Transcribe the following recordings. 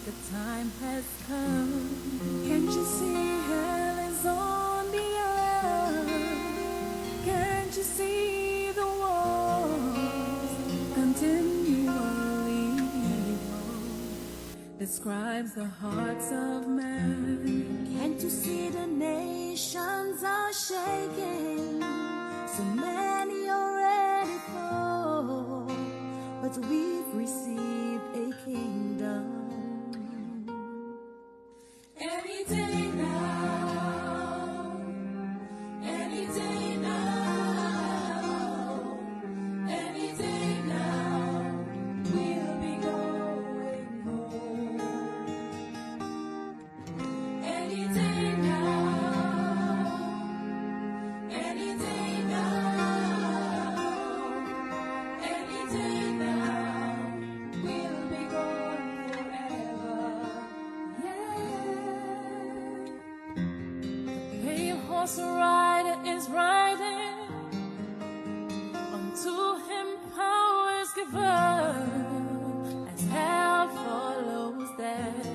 the time has come. Can't you see hell is on the earth? Can't you see the wars continually describes the hearts of men? Can't you see the nations are shaking? So many already fall, but we've received a kingdom. Any day now, any day now, any day now, we'll be going home. Any day now, any day now, any day now, we'll be gone forever. Yeah. Pale horse rider is riding, unto him power is given, as hell follows death,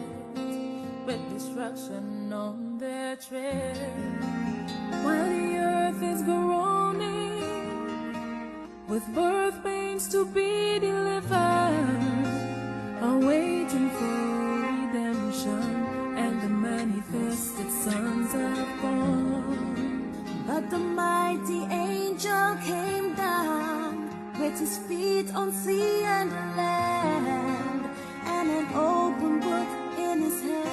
with destruction on their trail. While the earth is groaning, with birth pains to be delivered, awaiting for redemption, and the manifested sons of God. But the mighty angel came down with his feet on sea and land, and an open book in his hand.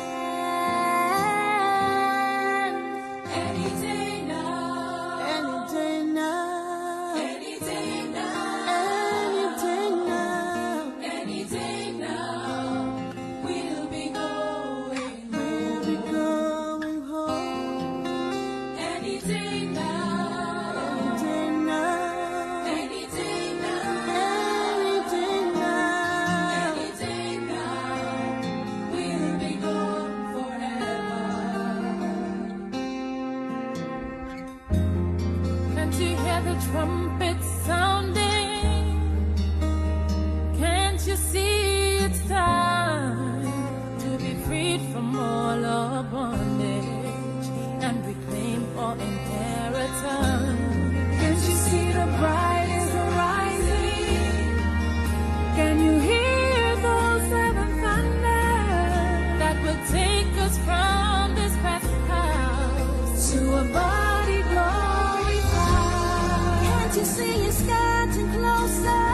Any day now, Any day now, any day now, any day now, any day now, we'll be going we'll be home. going home. Any day now, Any day now, any day now, any day now. any day now, we'll be gone forever. Can't you hear the trumpet sounding? Can't you see it's time to be freed from all our bondage and reclaim our inheritance? Can't you see the bride is arising? Can you hear those seven thunders that will take us from this present house to a body glorified? Can't you see it's getting closer?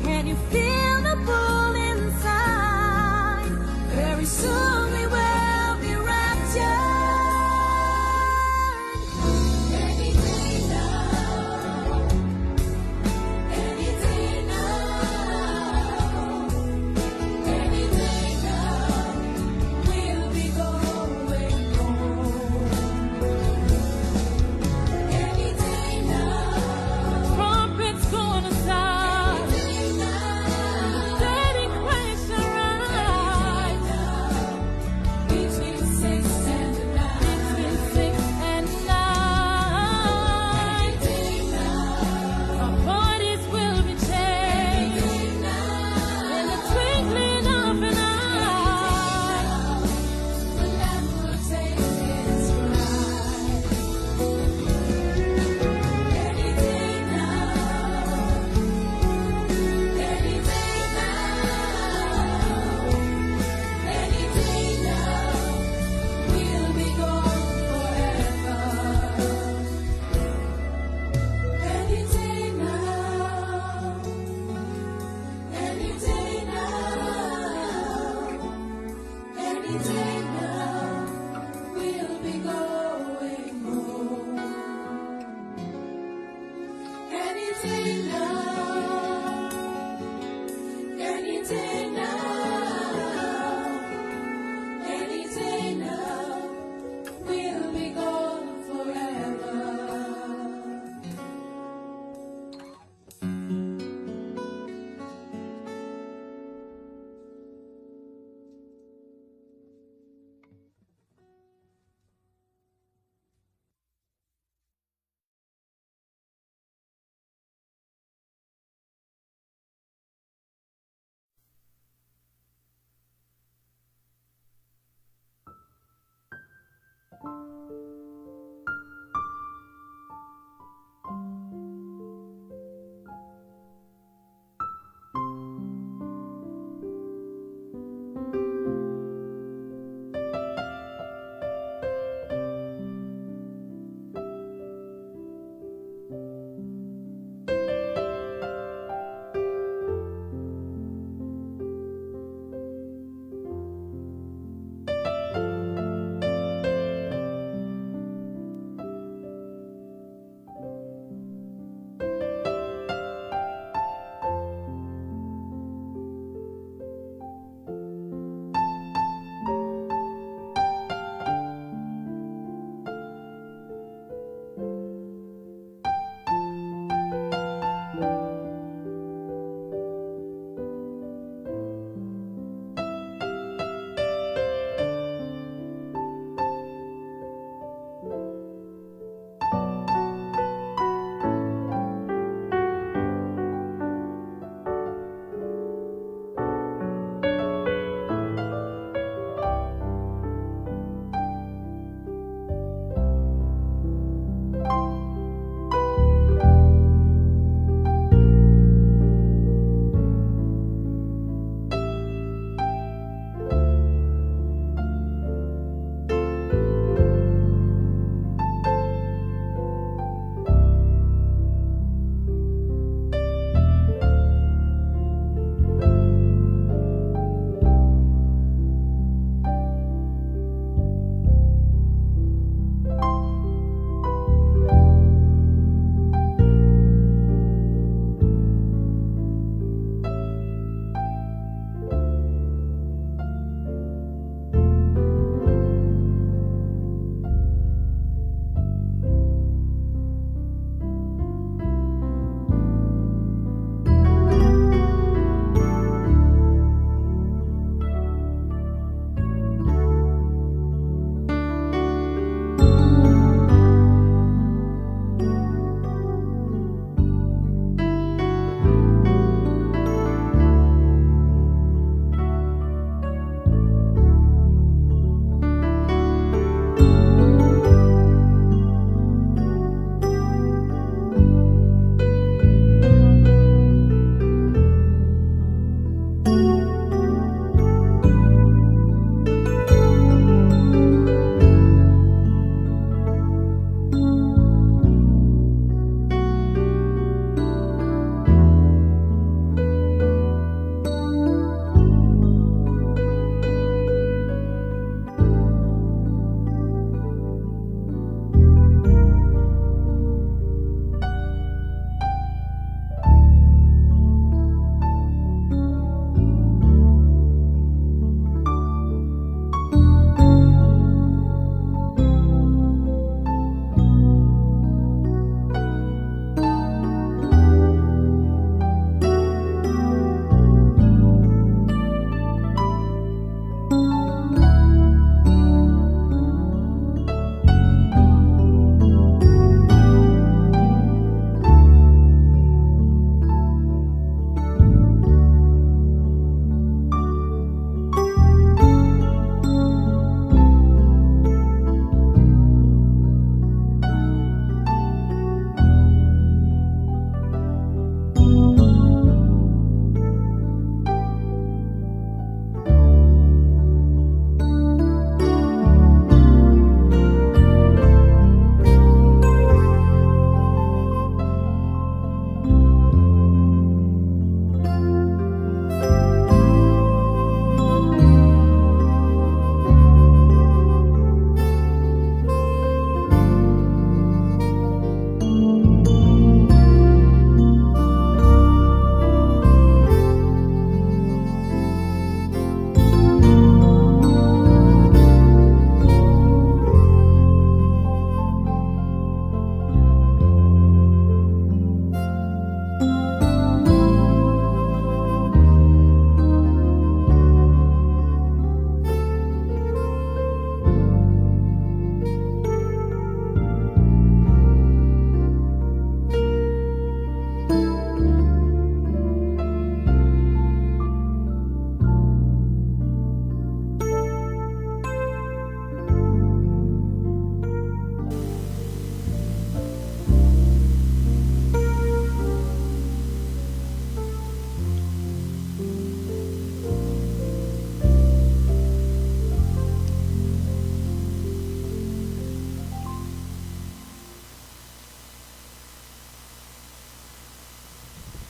Can you feel the pull inside? Very soon we will be raptured. Any day now, any day now, any day now, we'll be going home. Any day now, trumpets gonna sound. Any day now, dead in Christ shall rise. Between 6 and 9, between 6 and 9, our bodies will be changed in the twinkling of an eye. The Lamb will take His bride. Any day now, any day now, any day now, we'll be gone forever. Any day now, any day now, any day now, we'll be going home. Any day now, any day now, any day now, we'll be gone forever.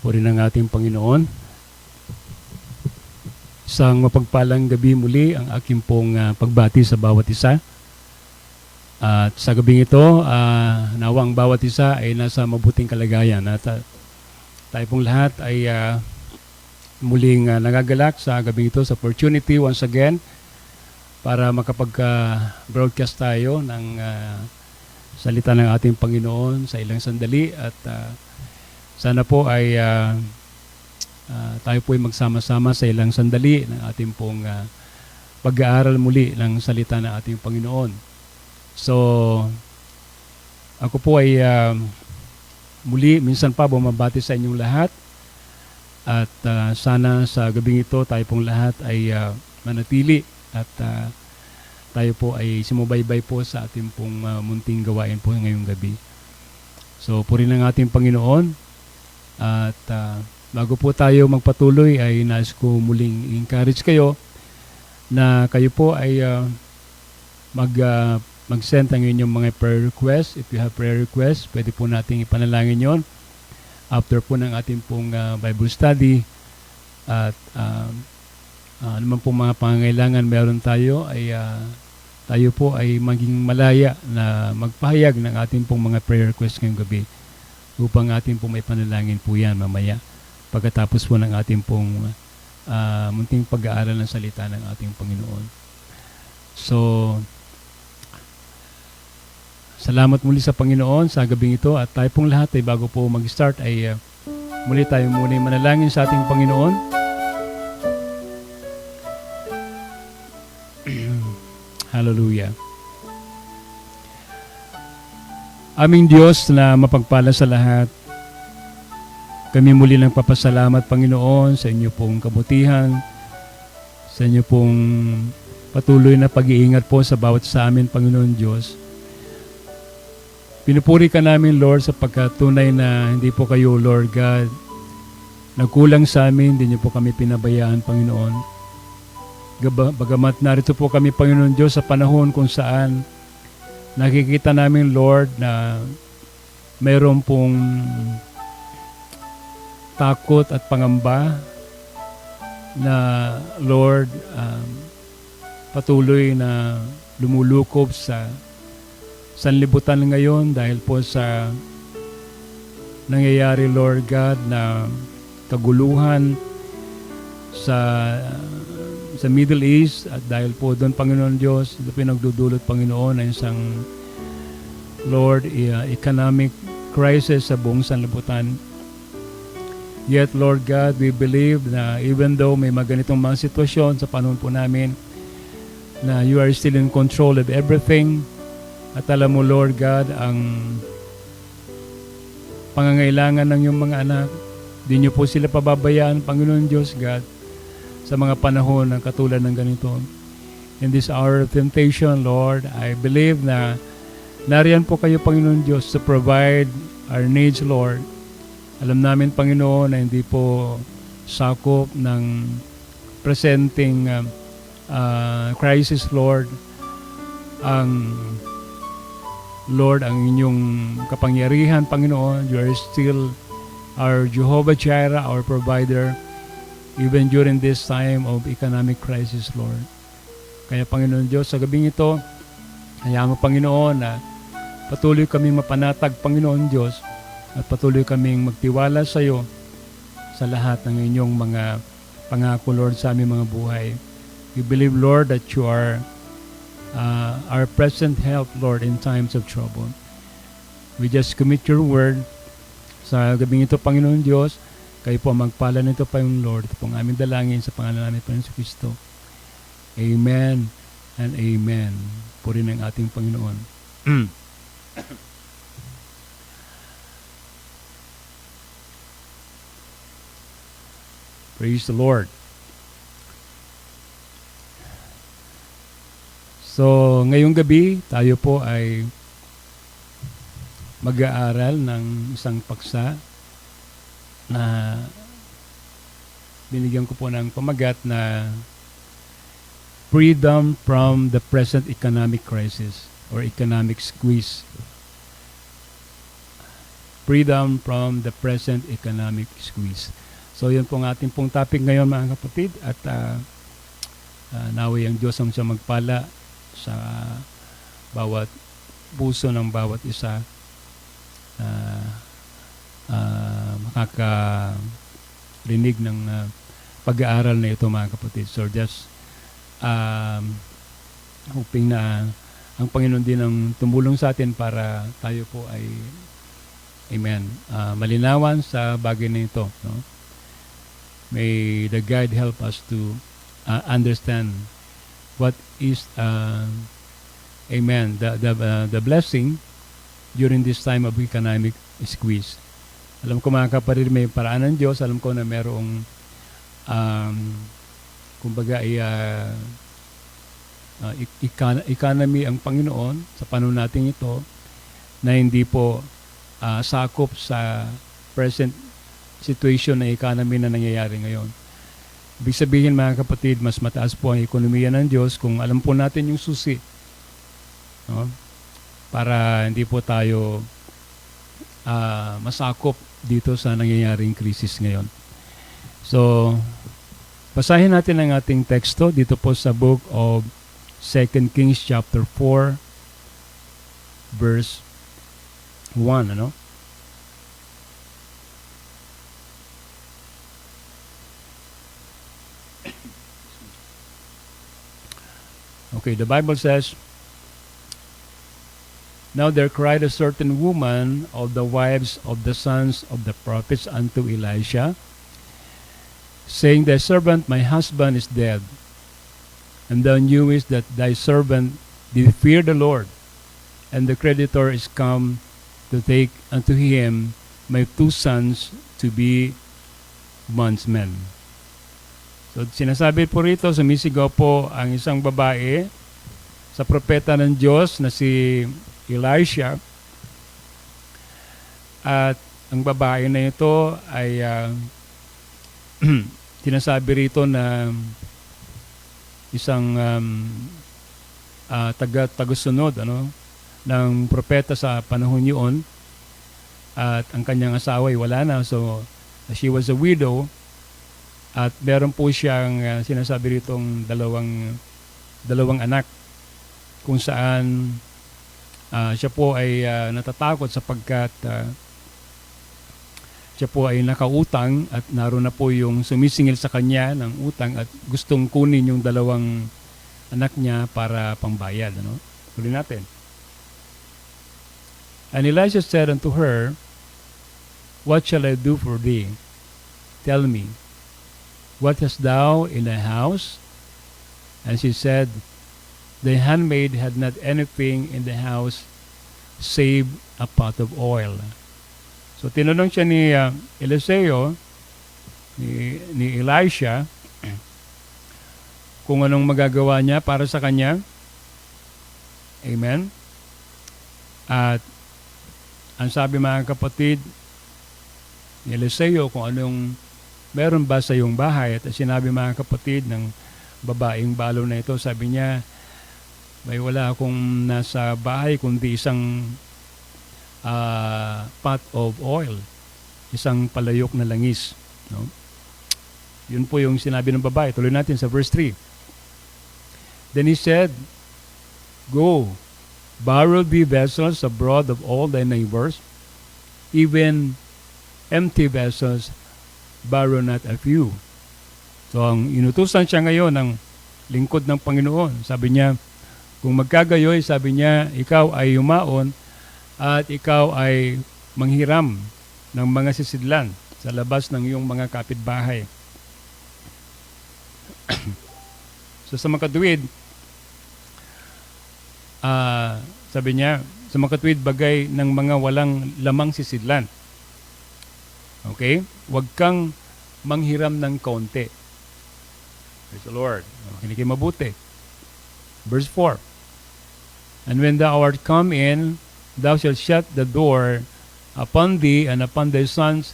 Puri ng ating Panginoon. Isang mapagpalang gabi muli ang aking pong pagbati sa bawat isa. At sa gabing ito, nawa ang bawat isa ay nasa mabuting kalagayan. At tayo pong lahat ay muling nagagalak sa gabing ito sa opportunity once again para makapag-broadcast tayo ng salita ng ating Panginoon sa ilang sandali. At sana po ay tayo po ay magsama-sama sa ilang sandali ng ating pong pag-aaral muli ng salita ng ating Panginoon. So, ako po ay muli, minsan pa bumabati sa inyong lahat. At sana sa gabing ito tayo pong lahat ay manatili at tayo po ay sumubaybay po sa ating pong munting gawain po ngayong gabi. So, puri ng ating Panginoon. At bago po tayo magpatuloy ay nais ko muling encourage kayo na kayo po ay mag-send ang inyong mga prayer requests. If you have prayer requests, pwede po nating ipanalangin yon after po ng ating pong Bible study. At naman po mga pangangailangan meron tayo ay tayo po ay maging malaya na magpahayag ng ating pong mga prayer requests ngayong gabi upang ating pong may panalangin po yan mamaya pagkatapos po ng ating pong munting pag-aaral ng salita ng ating Panginoon. So, salamat muli sa Panginoon sa gabing ito at tayo pong lahat ay bago po mag-start ay muli tayo muna manalangin sa ating Panginoon. Hallelujah. Aming Diyos na mapagpala sa lahat, kami muli ng papasalamat, Panginoon, sa inyo pong kabutihan, sa inyo pong patuloy na pag-iingat po sa bawat sa amin, Panginoon Diyos. Pinupuri ka namin, Lord, sapagkat tunay na hindi po kayo, Lord God, nagkulang sa amin, hindi niyo po kami pinabayaan, Panginoon. Bagamat narito po kami, Panginoon Diyos, sa panahon kung saan nakikita namin, Lord, na mayroon pong takot at pangamba na, Lord, patuloy na lumulukob sa sanlibutan ngayon dahil po sa nangyayari, Lord God, na kaguluhan sa Middle East at dahil po doon, Panginoon Diyos, pinagdudulot, Panginoon, ay isang, Lord, economic crisis sa buong sanlibutan. Yet, Lord God, we believe na even though may maganitong mga sitwasyon sa panahon po namin, na you are still in control of everything. At alam mo, Lord God, ang pangangailangan ng iyong mga anak. Di niyo po sila pababayaan, Panginoon Diyos, God, sa mga panahon ng katulad ng ganito. In this hour of temptation, Lord, I believe na nariyan po kayo, Panginoon Diyos, to provide our needs, Lord. Alam namin, Panginoon, na hindi po sakop ng presenting crisis, Lord, ang inyong kapangyarihan, Panginoon. You are still our Jehovah Jireh, our provider, even during this time of economic crisis, Lord. Kaya, Panginoon Diyos, sa gabing ito, hayaan mo, Panginoon, na patuloy kaming mapanatag, Panginoon Diyos, at patuloy kaming magtiwala sa iyo sa lahat ng inyong mga pangako, Lord, sa aming mga buhay. We believe, Lord, that you are our present help, Lord, in times of trouble. We just commit your word sa gabing ito, Panginoon Diyos. Kayo po magpala nito pa yung Lord. Ito pong aming dalangin sa pangalan namin, Panginoon Kristo. Amen and amen. Puri ng ating Panginoon. Praise the Lord. So, ngayong gabi, tayo po ay mag-aaral ng isang paksa na binigyan ko po ng pamagat na Freedom from the Present Economic Crisis or Economic Squeeze. freedom from the present economic squeeze. So yun pong ating pong topic ngayon mga kapatid, at naway ang Diyos ang siya magpala sa bawat puso ng bawat isa, makakarinig ng pag-aaral na ito mga kapatid. So just hoping na ang Panginoon din ang tumulong sa atin para tayo po ay malinawan sa bagay na ito, no? May the guide help us to understand what is the blessing during this time of economic squeeze. Alam ko mga kapatid, may paraan ng Diyos. Alam ko na merong kumbaga economy ang Panginoon sa panahon natin ito na hindi po sakop sa present situation na economy na nangyayari ngayon. Ibig sabihin mga kapatid, mas mataas po ang ekonomiya ng Diyos kung alam po natin yung susi, no? Para hindi po tayo masakop dito sa nangyayaring krisis ngayon. So, basahin natin ang ating teksto dito po sa book of 2 Kings chapter 4 verse 1, ano? Okay, the Bible says, "Now there cried a certain woman of the wives of the sons of the prophets unto Elisha, saying, Thy servant, my husband, is dead. And thou knewest that thy servant did fear the Lord, and the creditor is come to take unto him my 2 sons to be bondsmen." So sinasabi po rito, sumisigaw po ang isang babae sa propeta ng Diyos na si Elisha. At ang babae na ito ay sinasabi rito na isang tagasunod ng propeta sa panahon yun, at ang kanyang asawa ay wala na, so she was a widow, at meron po siyang sinasabi ritong dalawang anak, kung saan siya po ay natatakot sapagkat siya po ay nakautang at naroon na po yung sumisingil sa kanya ng utang at gustong kunin yung 2 anak niya para pangbayad. Tuloy natin. And Elisha said unto her, What shall I do for thee? Tell me, what hast thou in thy house? And she said, The handmaid had not anything in the house save a pot of oil. So tinanong siya ni Eliseo, ni Elisha, kung anong magagawa niya para sa kanya. Amen. At ang sabi mga kapatid ni Eliseo, kung anong meron ba sa iyong bahay, at sinabi mga kapatid ng babaeng balo na ito, sabi niya, may wala akong nasa bahay kundi isang pot of oil, isang palayok na langis, no? Yun po yung sinabi ng babae. Tuloy natin sa verse 3. Then he said, Go, borrow thee vessels abroad of all thy neighbors, even empty vessels, borrow not a few. So ang inutusan siya ngayon ng lingkod ng Panginoon, sabi niya, kung magkagayoy, sabi niya, ikaw ay yumaon at ikaw ay manghiram ng mga sisidlan sa labas ng iyong mga kapitbahay. So sa makatuwid, sabi niya, sa makatuwid bagay ng mga walang lamang sisidlan. Okay? Huwag kang manghiram ng kaunti. Praise the Lord. Hindi kayo mabuti. Verse 4. And when thou art come in, thou shalt shut the door upon thee and upon thy sons,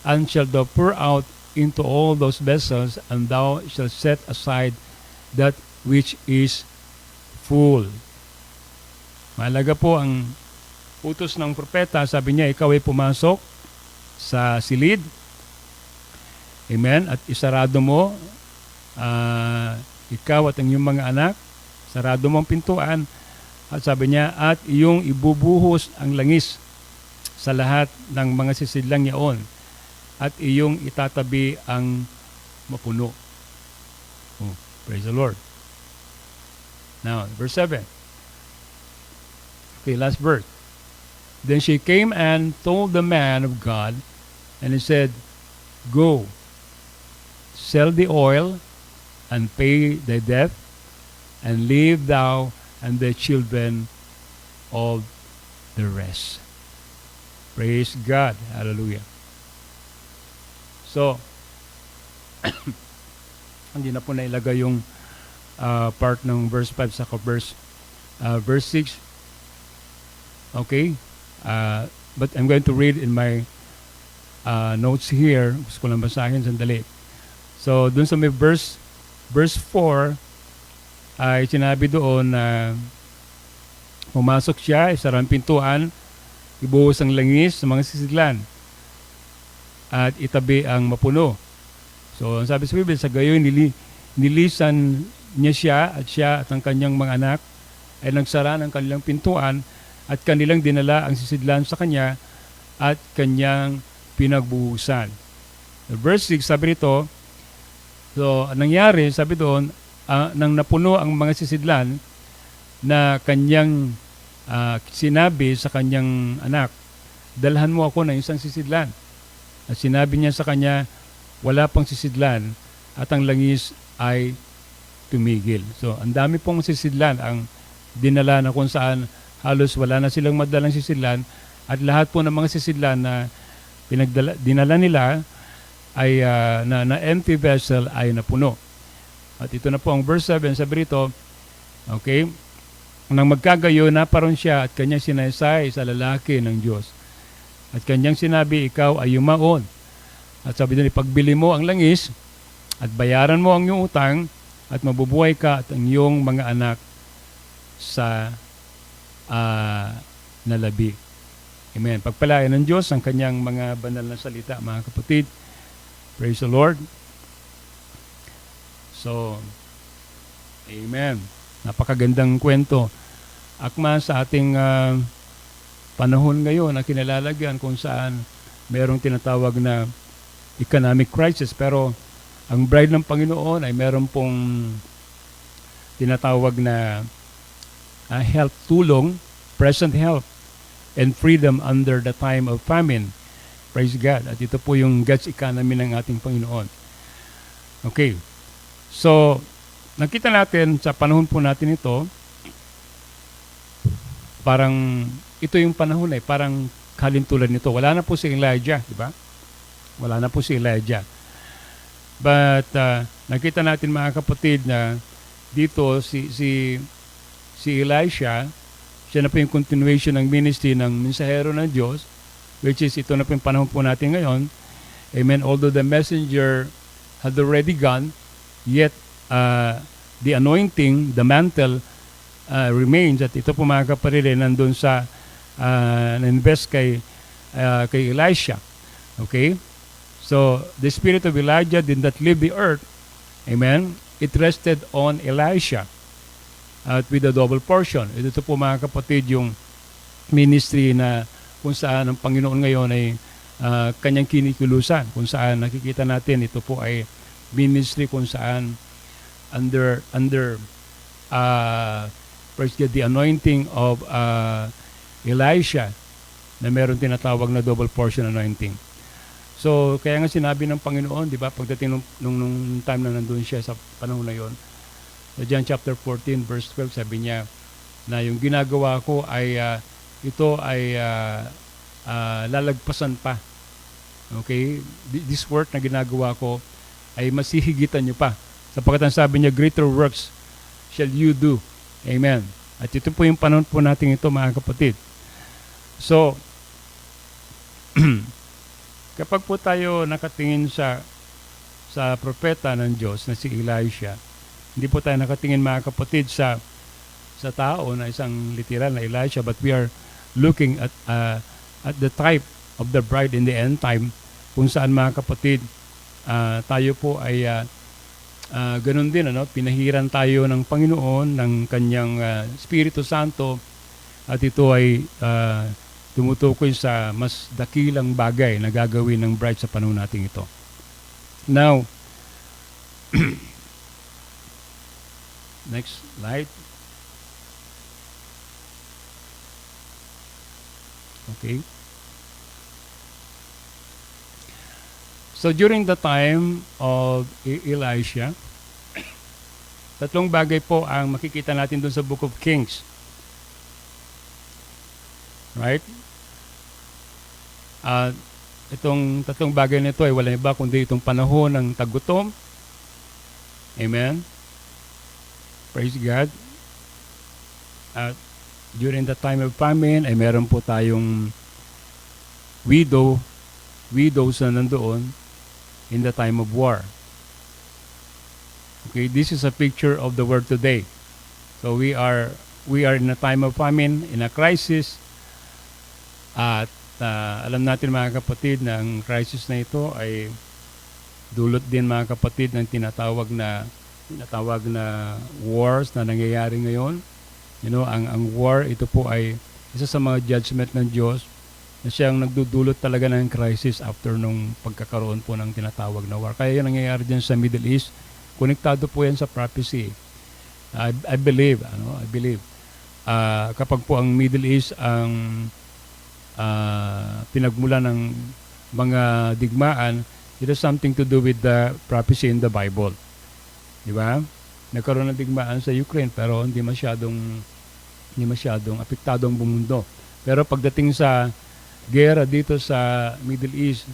and shalt thou pour out into all those vessels, and thou shalt set aside that which is full. Mahalaga po ang utos ng propeta, sabi niya, ikaw ay pumasok sa silid. Amen? At isarado mo, ikaw at ang iyong mga anak, sarado mo ang pintuan. At sabi niya, at iyong ibubuhos ang langis sa lahat ng mga sisidlang yaon. At iyong itatabi ang mapuno. Oh, praise the Lord. Now, verse 7. Okay, last verse. Then she came and told the man of God, and he said, go, sell the oil, and pay thy debt, and leave thou and the children of the rest. Praise God. Hallelujah. So, hindi na po nailagay yung part ng verse 5 sa verse 6. Okay? But I'm going to read in my notes here. Gusto ko lang basahin sandali. So, dun sa may verse 4, ay sinabi doon na pumasok siya, isara ang pintuan, ibuhos ang langis sa mga sisidlan, at itabi ang mapuno. So, ang sabi sa Biblia, sa gayon, nilisan niya siya at ang kanyang mga anak ay nagsara ng kanilang pintuan at kanilang dinala ang sisidlan sa kanya at kanyang pinagbuhusan. So, verse 6, sabi rito, so, nangyari, sabi doon, nang napuno ang mga sisidlan na kanyang sinabi sa kanyang anak, dalhan mo ako ng isang sisidlan. At sinabi niya sa kanya, wala pang sisidlan at ang langis ay tumigil. So, ang dami pong sisidlan ang dinala na kung saan halos wala na silang madalang sisidlan at lahat po ng mga sisidlan na dinala nila ay na empty vessel ay napuno. At ito na po ang verse 7, sabi rito, okay, nang magkagayo, naparoon siya at kanyang sinaysay sa lalaki ng Diyos. At kanyang sinabi, ikaw ay yumaon. At sabi doon, ipagbili mo ang langis at bayaran mo ang iyong utang at mabubuhay ka at ang iyong mga anak sa nalabi. Amen. Pagpalain ng Diyos ang kanyang mga banal na salita, mga kapatid. Praise the Lord. So, amen. Napakagandang kwento. Akma sa ating panahon ngayon na kinalalagyan kung saan merong tinatawag na economic crisis. Pero ang bride ng Panginoon ay meron pong tinatawag na help, tulong, present help, and freedom under the time of famine. Praise God. At ito po yung God's economy ng ating Panginoon. Okay. So, nakita natin sa panahon po natin ito, parang ito yung panahon parang kalintulad nito. Wala na po si Elijah, di ba? Wala na po si Elijah. But nakita natin mga kapatid na dito si Elisha, siya na po yung continuation ng ministry ng mensahero ng Diyos, which is ito na po yung panahon po natin ngayon. Amen. Although the messenger had already gone, yet the anointing, the mantle remains. At ito po mga kapatid nandun sa na-invest kay Elisha. Okay? So, the spirit of Elijah did not leave the earth. Amen? It rested on Elisha at with a double portion. Ito po mga kapatid yung ministry na kung saan ang Panginoon ngayon ay kanyang kinikulusan. Kung saan nakikita natin ito po ay ministry kung saan under first the anointing of Elisha na meron tinatawag na double portion anointing. So, kaya nga sinabi ng Panginoon, di ba, pagdating nung time na nandun siya sa panahon na yon, sa John chapter 14 verse 12, sabi niya na yung ginagawa ko ay ito ay lalagpasan pa. Okay? This work na ginagawa ko ay masihigitan nyo pa. Sapagkat ang sabi niya, greater works shall you do. Amen. At ito po yung panahon po natin ito, mga kapatid. So, kapag po tayo nakatingin sa propeta ng Diyos na si Elisha, hindi po tayo nakatingin mga kapatid sa tao na isang literal na Elisha, but we are looking at the type of the bride in the end time, kung saan mga kapatid, tayo po ay ganun din, pinahiran tayo ng Panginoon, ng kanyang Espiritu Santo, at ito ay tumutukoy sa mas dakilang bagay na gagawin ng bride sa panahon natin ito. Now, next slide. Okay. So during the time of Elisha, tatlong bagay po ang makikita natin doon sa Book of Kings. Right? Itong tatlong bagay nito ay wala iba kundi itong panahon ng tagutom. Amen? Praise God. At during the time of famine, ay meron po tayong widows na nandoon in the time of war. Okay, this is a picture of the world today. So we are in a time of famine, in a crisis. At alam natin mga kapatid na ang crisis na ito ay dulot din mga kapatid ng tinatawag na wars na nangyayari ngayon. Ang war, ito po ay isa sa mga judgment ng Diyos na siyang nagdudulot talaga ng crisis after nung pagkakaroon po ng tinatawag na war. Kaya yun nangyayari dyan sa Middle East. Konektado po yan sa prophecy. I believe, kapag po ang Middle East ang pinagmulan ng mga digmaan, it has something to do with the prophecy in the Bible. Di ba? Nagkaroon ng digmaan sa Ukraine pero hindi masyadong apektado ang buong mundo. Pero pagdating sa gera dito sa Middle East,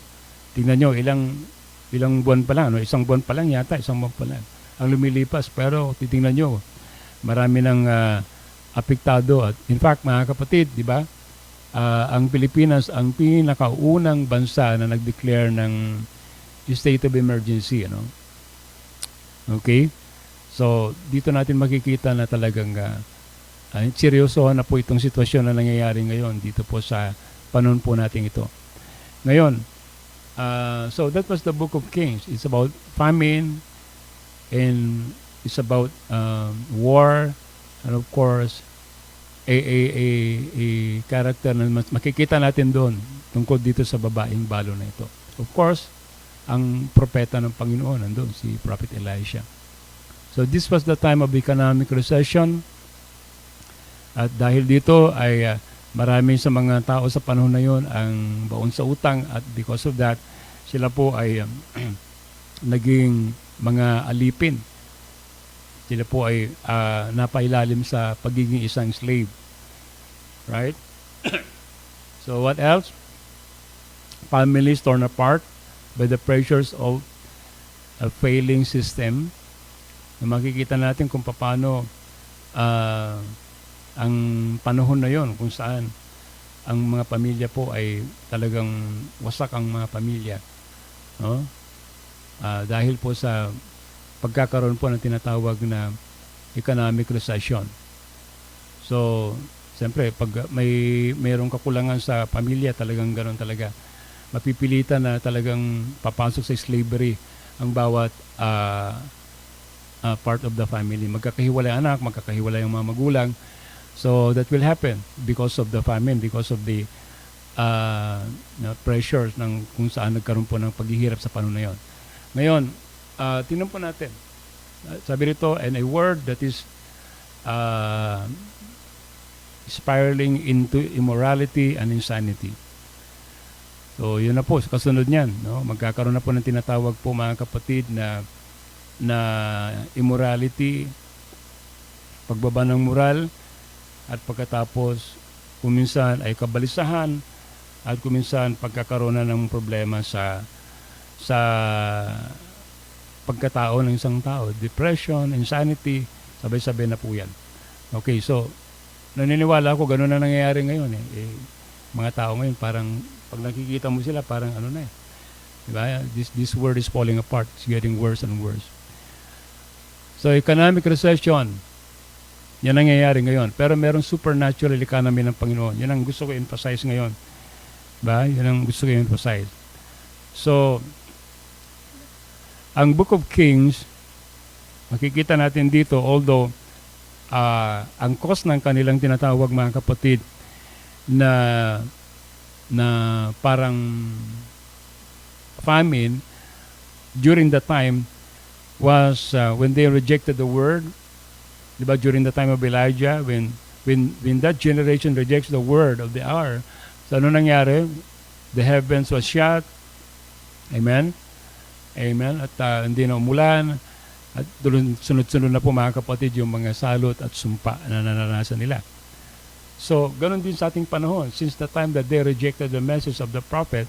tingnan nyo, ilang buwan pa lang, isang buwan pa lang ang lumilipas. Pero titingnan nyo, marami ng apektado. At in fact, mga kapatid, di ba? Ang Pilipinas ang pinakaunang bansa na nag-declare ng state of emergency. Okay? So, dito natin makikita na talagang seryoso na po itong sitwasyon na nangyayari ngayon dito po sa panahon po natin ito. Ngayon, so that was the Book of Kings. It's about famine and it's about war and of course a character na makikita natin doon tungkol dito sa babaeng balo na ito. Of course, ang propeta ng Panginoon nandun, si Prophet Elisha. So this was the time of economic recession. At dahil dito ay marami sa mga tao sa panahon na yon ang baon sa utang at because of that, sila po ay naging mga alipin. Sila po ay napailalim sa pagiging isang slave. Right? So what else? Families torn apart by the pressures of a failing system. Na makikita natin kung paano ang panahon na yon kung saan ang mga pamilya po ay talagang wasak ang mga pamilya. No? Dahil po sa pagkakaroon po ng tinatawag na economic recession. So, siyempre, pag mayroong kakulangan sa pamilya, talagang ganoon talaga. Mapipilitan na talagang papasok sa slavery ang bawat part of the family. Magkakahiwalay anak, magkakahiwalay ang mga magulang. So, that will happen because of the famine, because of the pressures ng kung saan nagkaroon po ng paghihirap sa panahon na yon. Ngayon, tingnan po natin. Sabi rito, and a word that is spiraling into immorality and insanity. So, yun na po, kasunod niyan. No? Magkakaroon na po ng tinatawag po mga kapatid na immorality, pagbaba ng moral, at pagkatapos kuminsan ay kabalisahan at kuminsan pagkakaroon na ng problema sa pagkatao ng isang tao. Depression, insanity, sabay-sabay na po yan. Okay, so naniniwala ako ganun na nangyayari ngayon. Mga tao ngayon parang pag nakikita mo sila parang ano na diba? This world is falling apart. It's getting worse and worse. So economic recession. Yan ang nangyayari ngayon. Pero merong supernatural economy ng Panginoon. Yan ang gusto ko emphasize ngayon. Ba? Yan ang gusto ko emphasize. So, ang Book of Kings, makikita natin dito, although ang cause ng kanilang tinatawag, mga kapatid, na parang famine during the time was when they rejected the word. Diba, during the time of Elijah, when that generation rejects the word of the hour, so ano nangyari? The heavens was shut. Amen? Amen? At hindi na umulan. At sunod-sunod na po, mga kapatid, yung mga salot at sumpa na naranasan nila. So, ganun din sa ating panahon. Since the time that they rejected the message of the prophet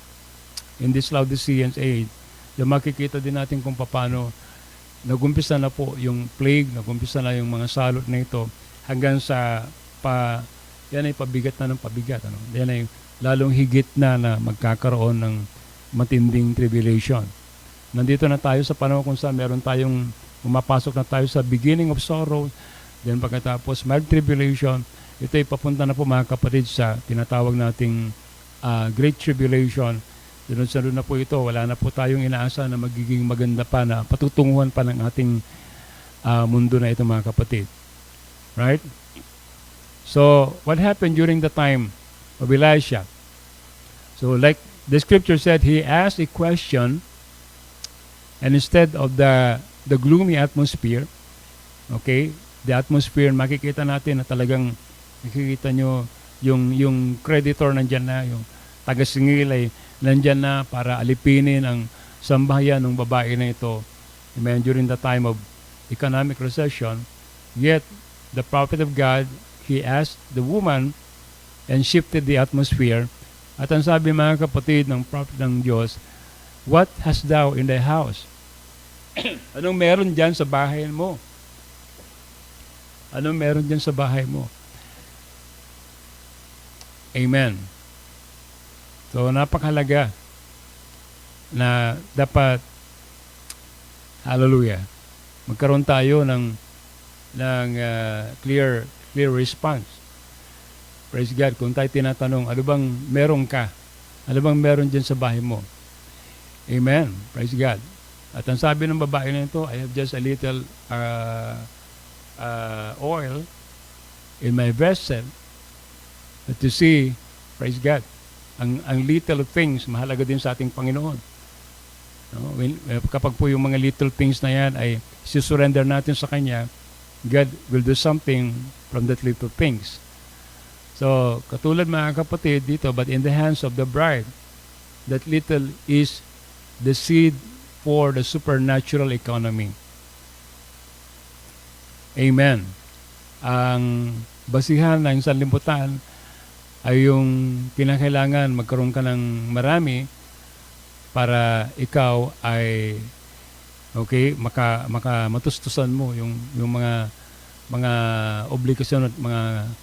in this Laodicean age, yung makikita din natin kung paano nagumpisa na po yung plague, nagumpisa na yung mga salot na ito hanggang sa yan ay pabigat na ng pabigat. Ano? Yan ay lalong higit na magkakaroon ng matinding tribulation. Nandito na tayo sa panahon kung saan meron tayong umapasok na tayo sa beginning of sorrow, then pagkatapos mild tribulation, ito ay papunta na po, mga kapatid, sa tinatawag nating Great Tribulation. Sunod-sunod na po ito. Wala na po tayong inaasa na magiging maganda pa, na patutunguhan pa ng ating mundo na ito, mga kapatid. Right? So, what happened during the time of Elisha? So, like the scripture said, he asked a question, and instead of the gloomy atmosphere, okay, the atmosphere, makikita natin na talagang, makikita nyo, yung creditor nandyan na, yung taga-singil ay nandyan na para alipinin ang sambahayan ng babae na ito. Amen. During the time of economic recession, yet the prophet of God, he asked the woman and shifted the atmosphere. At ang sabi, mga kapatid, ng prophet ng Diyos, what hast thou in thy house? Anong meron dyan sa bahay mo? Anong meron dyan sa bahay mo? Amen. So, napakahalaga na dapat, hallelujah, magkaroon tayo ng clear response. Praise God. Kung tayo tinatanong, ano bang meron ka? Ano bang meron dyan sa bahay mo? Amen. Praise God. At ang sabi ng babae na ito, I have just a little oil in my vessel. But you see, praise God, ang little things, mahalaga din sa ating Panginoon. No? Kapag po yung mga little things na yan ay surrender natin sa Kanya, God will do something from that little things. So, katulad, mga kapatid dito, but in the hands of the bride, that little is the seed for the supernatural economy. Amen. Ang basihan ng sanlibutan ay yung kinakailangan magkaroon ka ng marami para ikaw ay matustusan mo yung mga obligasyon at mga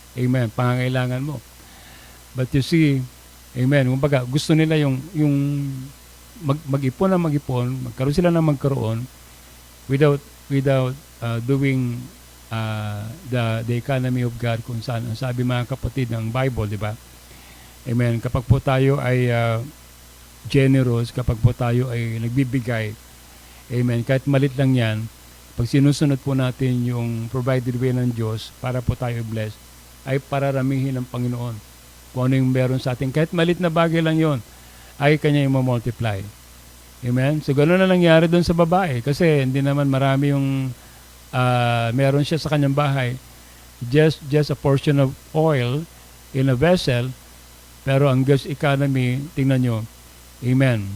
pangangailangan mo. But you see, amen, kumbaga gusto nila yung mag-ipon, magkaroon sila ng magkaroon without doing the economy of God, kung saan ang sabi, mga kapatid, ng Bible, di ba? Amen. Kapag po tayo ay generous, kapag po tayo ay nagbibigay, amen, kahit malit lang yan, pag sinusunod po natin yung provided way ng Diyos para po tayo bless, ay pararamihin ng Panginoon. Kung ano yung meron sa atin, kahit malit na bagay lang yon, ay Kanya yung multiply. Amen. So, gano'n na nangyari doon sa babae, kasi hindi naman marami yung meron siya sa kanyang bahay, just a portion of oil in a vessel, pero ang God's economy, tingnan nyo, amen,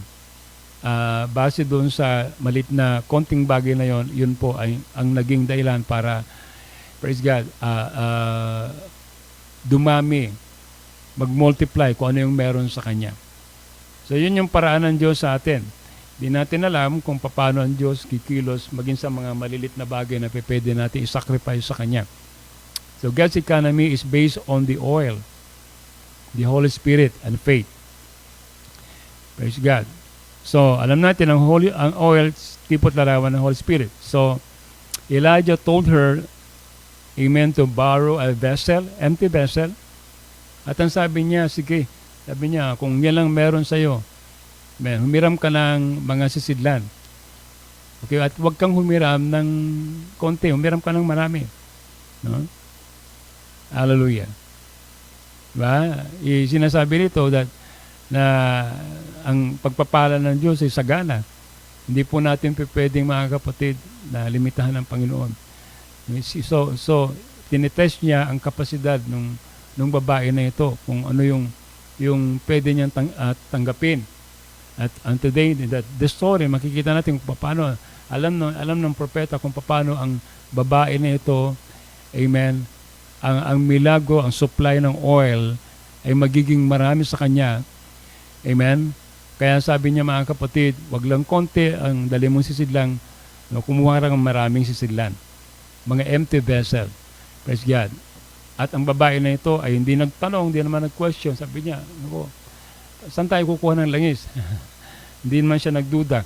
base doon sa malit na konting bagay na yon, yun po ay ang naging dahilan para, praise God, dumami, mag-multiply kung ano yung meron sa Kanya. So yun yung paraan ng Diyos sa atin. Di natin alam kung paano ang Diyos kikilos maging sa mga malilit na bagay na pwede natin i-sacrifice sa Kanya. So God's economy is based on the oil, the Holy Spirit, and faith. Praise God. So alam natin ang oil, tipot larawan ng Holy Spirit. So Elijah told her amen, to borrow a vessel, empty vessel. At ang sabi niya, sige, sabi niya, kung yan lang meron sa'yo, amen, humiram ka ng mga sisidlan. Okay, at huwag kang humiram ng konti, humiram ka ng marami. No? Hallelujah. Diba? Sinasabi nito that na ang pagpapala ng Diyos ay sagana. Hindi po natin pwedeng, mga kapatid, na limitahan ng Panginoon. So tinitest niya ang kapasidad nung babae na ito, kung ano yung pwede niyang tanggapin. At today, the story, makikita natin kung paano, alam ng propeta kung paano ang babae na ito, amen, ang milagro, ang supply ng oil ay magiging marami sa kanya. Amen. Kaya sabi niya, mga kapatid, wag lang konti ang dali mong sisidlang, no, kumuha ka ng maraming sisidlan. Mga empty vessel. Praise God. At ang babae na ito ay hindi nagtanong, hindi naman nag-question. Sabi niya, saan tayo kukuha ng langis? Hindi naman siya nagduda.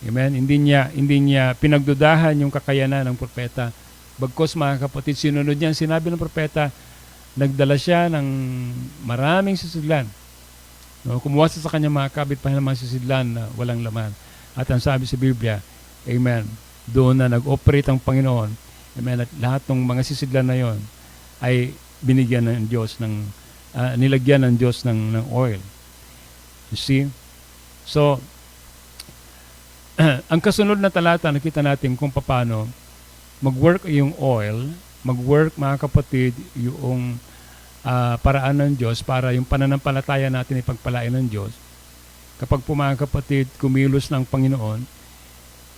Amen. Hindi niya pinagdudahan yung kakayanan ng propeta. Bagkos, mga kapatid, sinunod niya ang sinabi ng propeta, nagdala siya ng maraming sisidlan. No, kumuha sa kanya mga kabit-bahay ng mga sisidlan na walang laman. At ang sabi sa Biblia, amen, doon na nag-operate ang Panginoon. Amen. At lahat ng mga sisidlan na yon ay binigyan ng Diyos nilagyan ng Diyos ng oil. You see? So, ang kasunod na talata, nakita natin kung paano mag-work yung oil, mag-work, mga kapatid, yung paraan ng Diyos para yung pananampalataya natin ipagpalain ng Diyos. Kapag po, mga kapatid, kumilos ng Panginoon,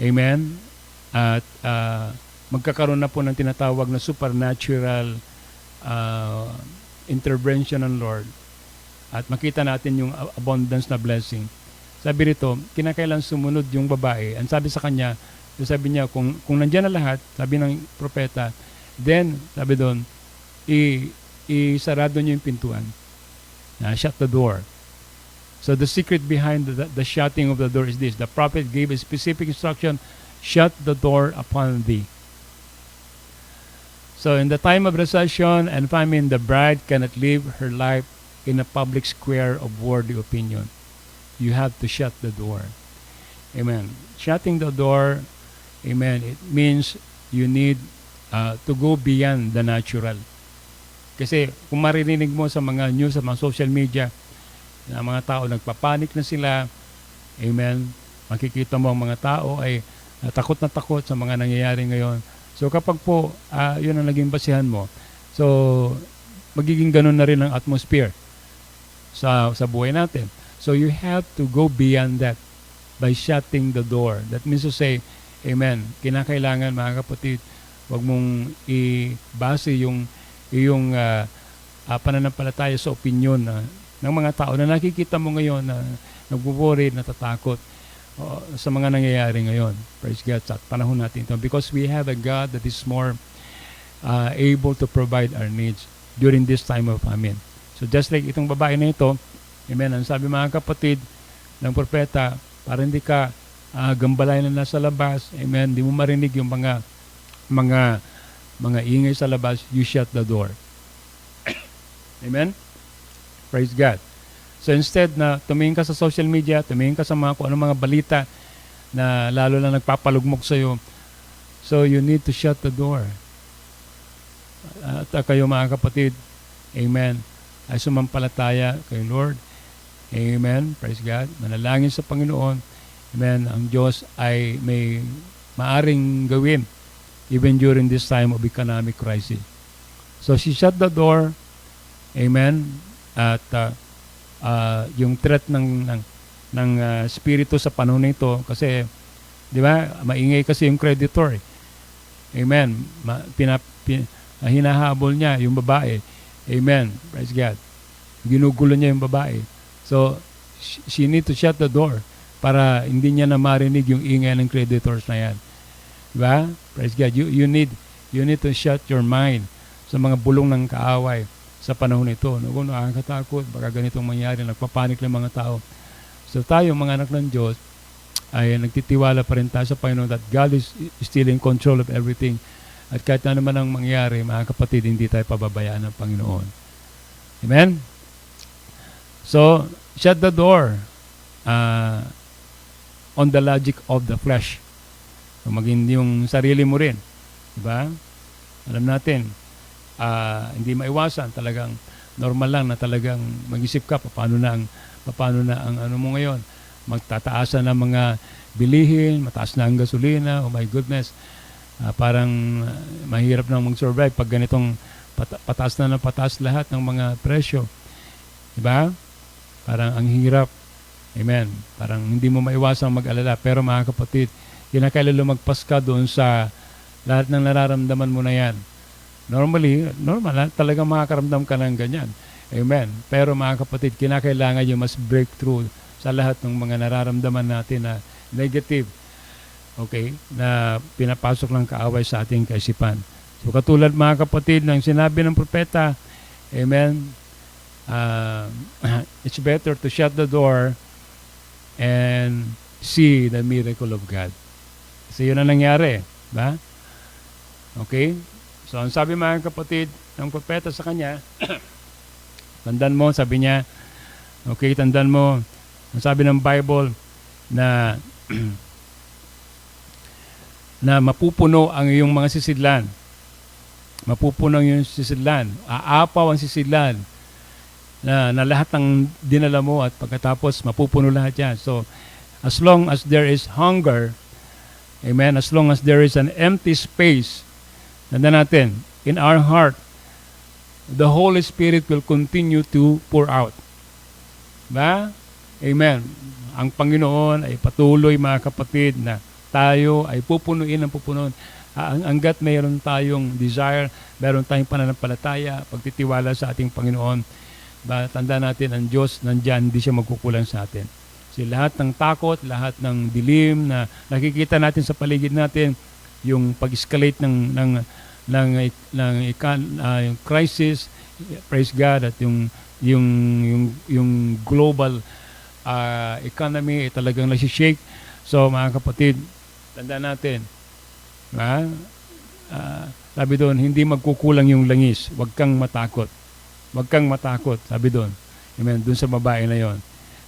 amen, at magkakaroon na po ng tinatawag na supernatural intervention ng Lord, at makita natin yung abundance na blessing. Sabi rito, kinakailan sumunod yung babae. Ang sabi sa kanya, sabi niya, kung nandiyan na lahat, sabi ng propeta, then, sabi doon, isarado niyo yung pintuan. Shut the door. So the secret behind the shutting of the door is this. The prophet gave a specific instruction, shut the door upon thee. So in the time of recession and famine, the bride cannot live her life in a public square of worldly opinion. You have to shut the door. Amen. Shutting the door, amen, it means you need to go beyond the natural. Kasi kung maririnig mo sa mga news, sa mga social media, na mga tao nagpapanik na sila, amen, makikita mo ang mga tao ay takot na takot sa mga nangyayari ngayon. So kapag po, yun ang naging basihan mo, so magiging ganun na rin ang atmosphere sa buhay natin. So you have to go beyond that by shutting the door. That means to say, amen, kinakailangan, mga kapatid, wag mong ibase yung pananampalataya sa opinion ng mga tao na nakikita mo ngayon na nagwo-worry, natatakot sa mga nangyayari ngayon. Praise God sa panahon natin ito. Because we have a God that is more able to provide our needs during this time of famine. So just like itong babae na ito, amen, ang sabi, mga kapatid ng propeta, para hindi ka gambalay na nasa labas, amen, hindi mo marinig yung mga ingay sa labas, you shut the door. Amen? Praise God. So instead na tumingin ka sa social media, tumingin ka sa kung anong mga balita na lalo na nagpapalugmok sa iyo, so you need to shut the door. At kayo, mga kapatid, amen, ay sumampalataya kay Lord. Amen. Praise God. Manalangin sa Panginoon. Amen. Ang Diyos ay may maaring gawin even during this time of economic crisis. So she shut the door. Amen. At yung threat ng spirito sa panahon nito, kasi di ba, maingay kasi yung creditor. Amen. Hinahabol niya yung babae. Amen. Praise God. Ginugulo niya yung babae. So she need to shut the door para hindi niya na marinig yung ingay ng creditors na yan. Diba? Praise God. You need to shut your mind sa mga bulong ng kaaway sa panahon nito. Kung nakakatakot, baka ganitong mangyari, nagpapanik ng mga tao. So tayo, mga anak ng Diyos, ay nagtitiwala pa rin tayo sa Panginoon that God is still in control of everything. At kahit na naman ang mangyari, mga kapatid, hindi tayo pababayaan ng Panginoon. Amen? So, shut the door on the logic of the flesh. So, maging yung sarili mo rin. Diba? Alam natin, hindi maiwasan, talagang normal lang na talagang mag-isip ka paano na ang ano mo ngayon. Magtataasan ng mga bilihin, mataas na ang gasolina, oh my goodness. Parang mahirap nang mag-survive pag ganitong pataas na ng pataas lahat ng mga presyo. Diba? Parang ang hirap. Amen. Parang hindi mo maiwasang mag-alala. Pero mga kapatid, kinakailan lumagpas ka doon sa lahat ng nararamdaman mo na yan. Normal, talagang makakaramdam ka ng ganyan. Amen. Pero mga kapatid, kinakailangan yung mas breakthrough sa lahat ng mga nararamdaman natin na negative. Okay? Na pinapasok ng kaaway sa ating kaisipan. So katulad mga kapatid ng sinabi ng propeta, amen, it's better to shut the door and see the miracle of God. Kasi yun ang nangyari. Ba? Okay? So ang sabi mga kapatid ng propeta sa kanya, tandaan mo, sabi niya, okay, tandaan mo, ang sabi ng Bible na na mapupuno ang iyong mga sisidlan. Mapupuno ang iyong sisidlan. Aapaw ang sisidlan na lahat ng dinala mo at pagkatapos mapupuno lahat yan. So, as long as there is hunger, amen, as long as there is an empty space, tandaan natin, in our heart, the Holy Spirit will continue to pour out. Ba? Amen. Ang Panginoon ay patuloy, mga kapatid, na tayo ay pupunuin ng pupunuin. Hanggat mayroon tayong desire, mayroon tayong pananampalataya, pagtitiwala sa ating Panginoon, tanda natin ang Diyos nandyan, hindi siya magkukulang sa atin. Kasi lahat ng takot, lahat ng dilim na nakikita natin sa paligid natin, yung pag-escalate ng crisis, praise God, at yung global economy ay talagang nasi-shake. So mga kapatid, tandaan natin, sabi doon, hindi magkukulang yung langis. Huwag kang matakot. Huwag kang matakot, sabi doon. Amen, doon sa babae na yon.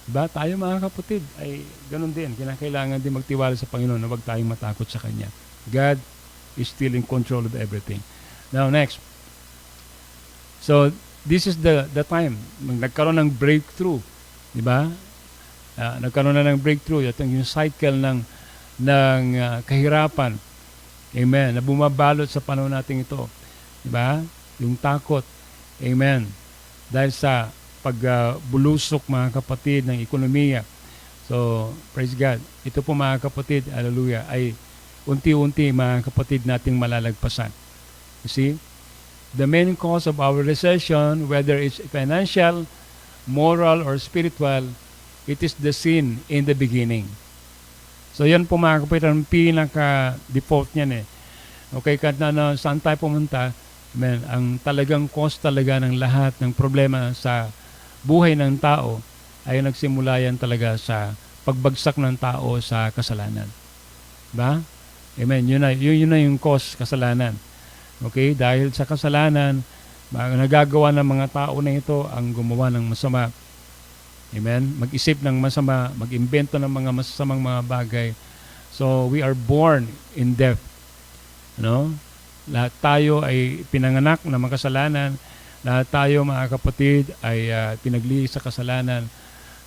Diba? Tayo mga kapatid, ay ganun din. Kinakailangan din magtiwala sa Panginoon na huwag tayong matakot sa Kanya. God is still in control of everything. Now, next. So, this is the time. Nagkaroon ng breakthrough. Diba? Nagkaroon na ng breakthrough. Ito yung cycle ng kahirapan. Amen. Na bumabalot sa panahon natin ito. Diba? Yung takot. Amen. Dahil sa pagbulusok, mga kapatid, ng ekonomiya. So, praise God. Ito po, mga kapatid, hallelujah, ay unti-unti, mga kapatid, nating malalagpasan. You see? The main cause of our recession, whether it's financial, moral, or spiritual, it is the sin in the beginning. So, yan po, mga kapatid, ang pinaka-default niyan eh. Okay, kahit na saan tayo pumunta, amen, ang talagang cause talaga ng lahat ng problema sa buhay ng tao ay nagsimula yan talaga sa pagbagsak ng tao sa kasalanan. Ba? Amen. Yun na yung cause, kasalanan. Okay? Dahil sa kasalanan, nagagawa ng mga tao na ito ang gumawa ng masama. Amen? Mag-isip ng masama, mag-imbento ng mga masasamang mga bagay. So, we are born in death. No? Lahat tayo ay pinanganak na makasalanan. Lahat tayo, mga kapatid, ay pinaglihis sa kasalanan.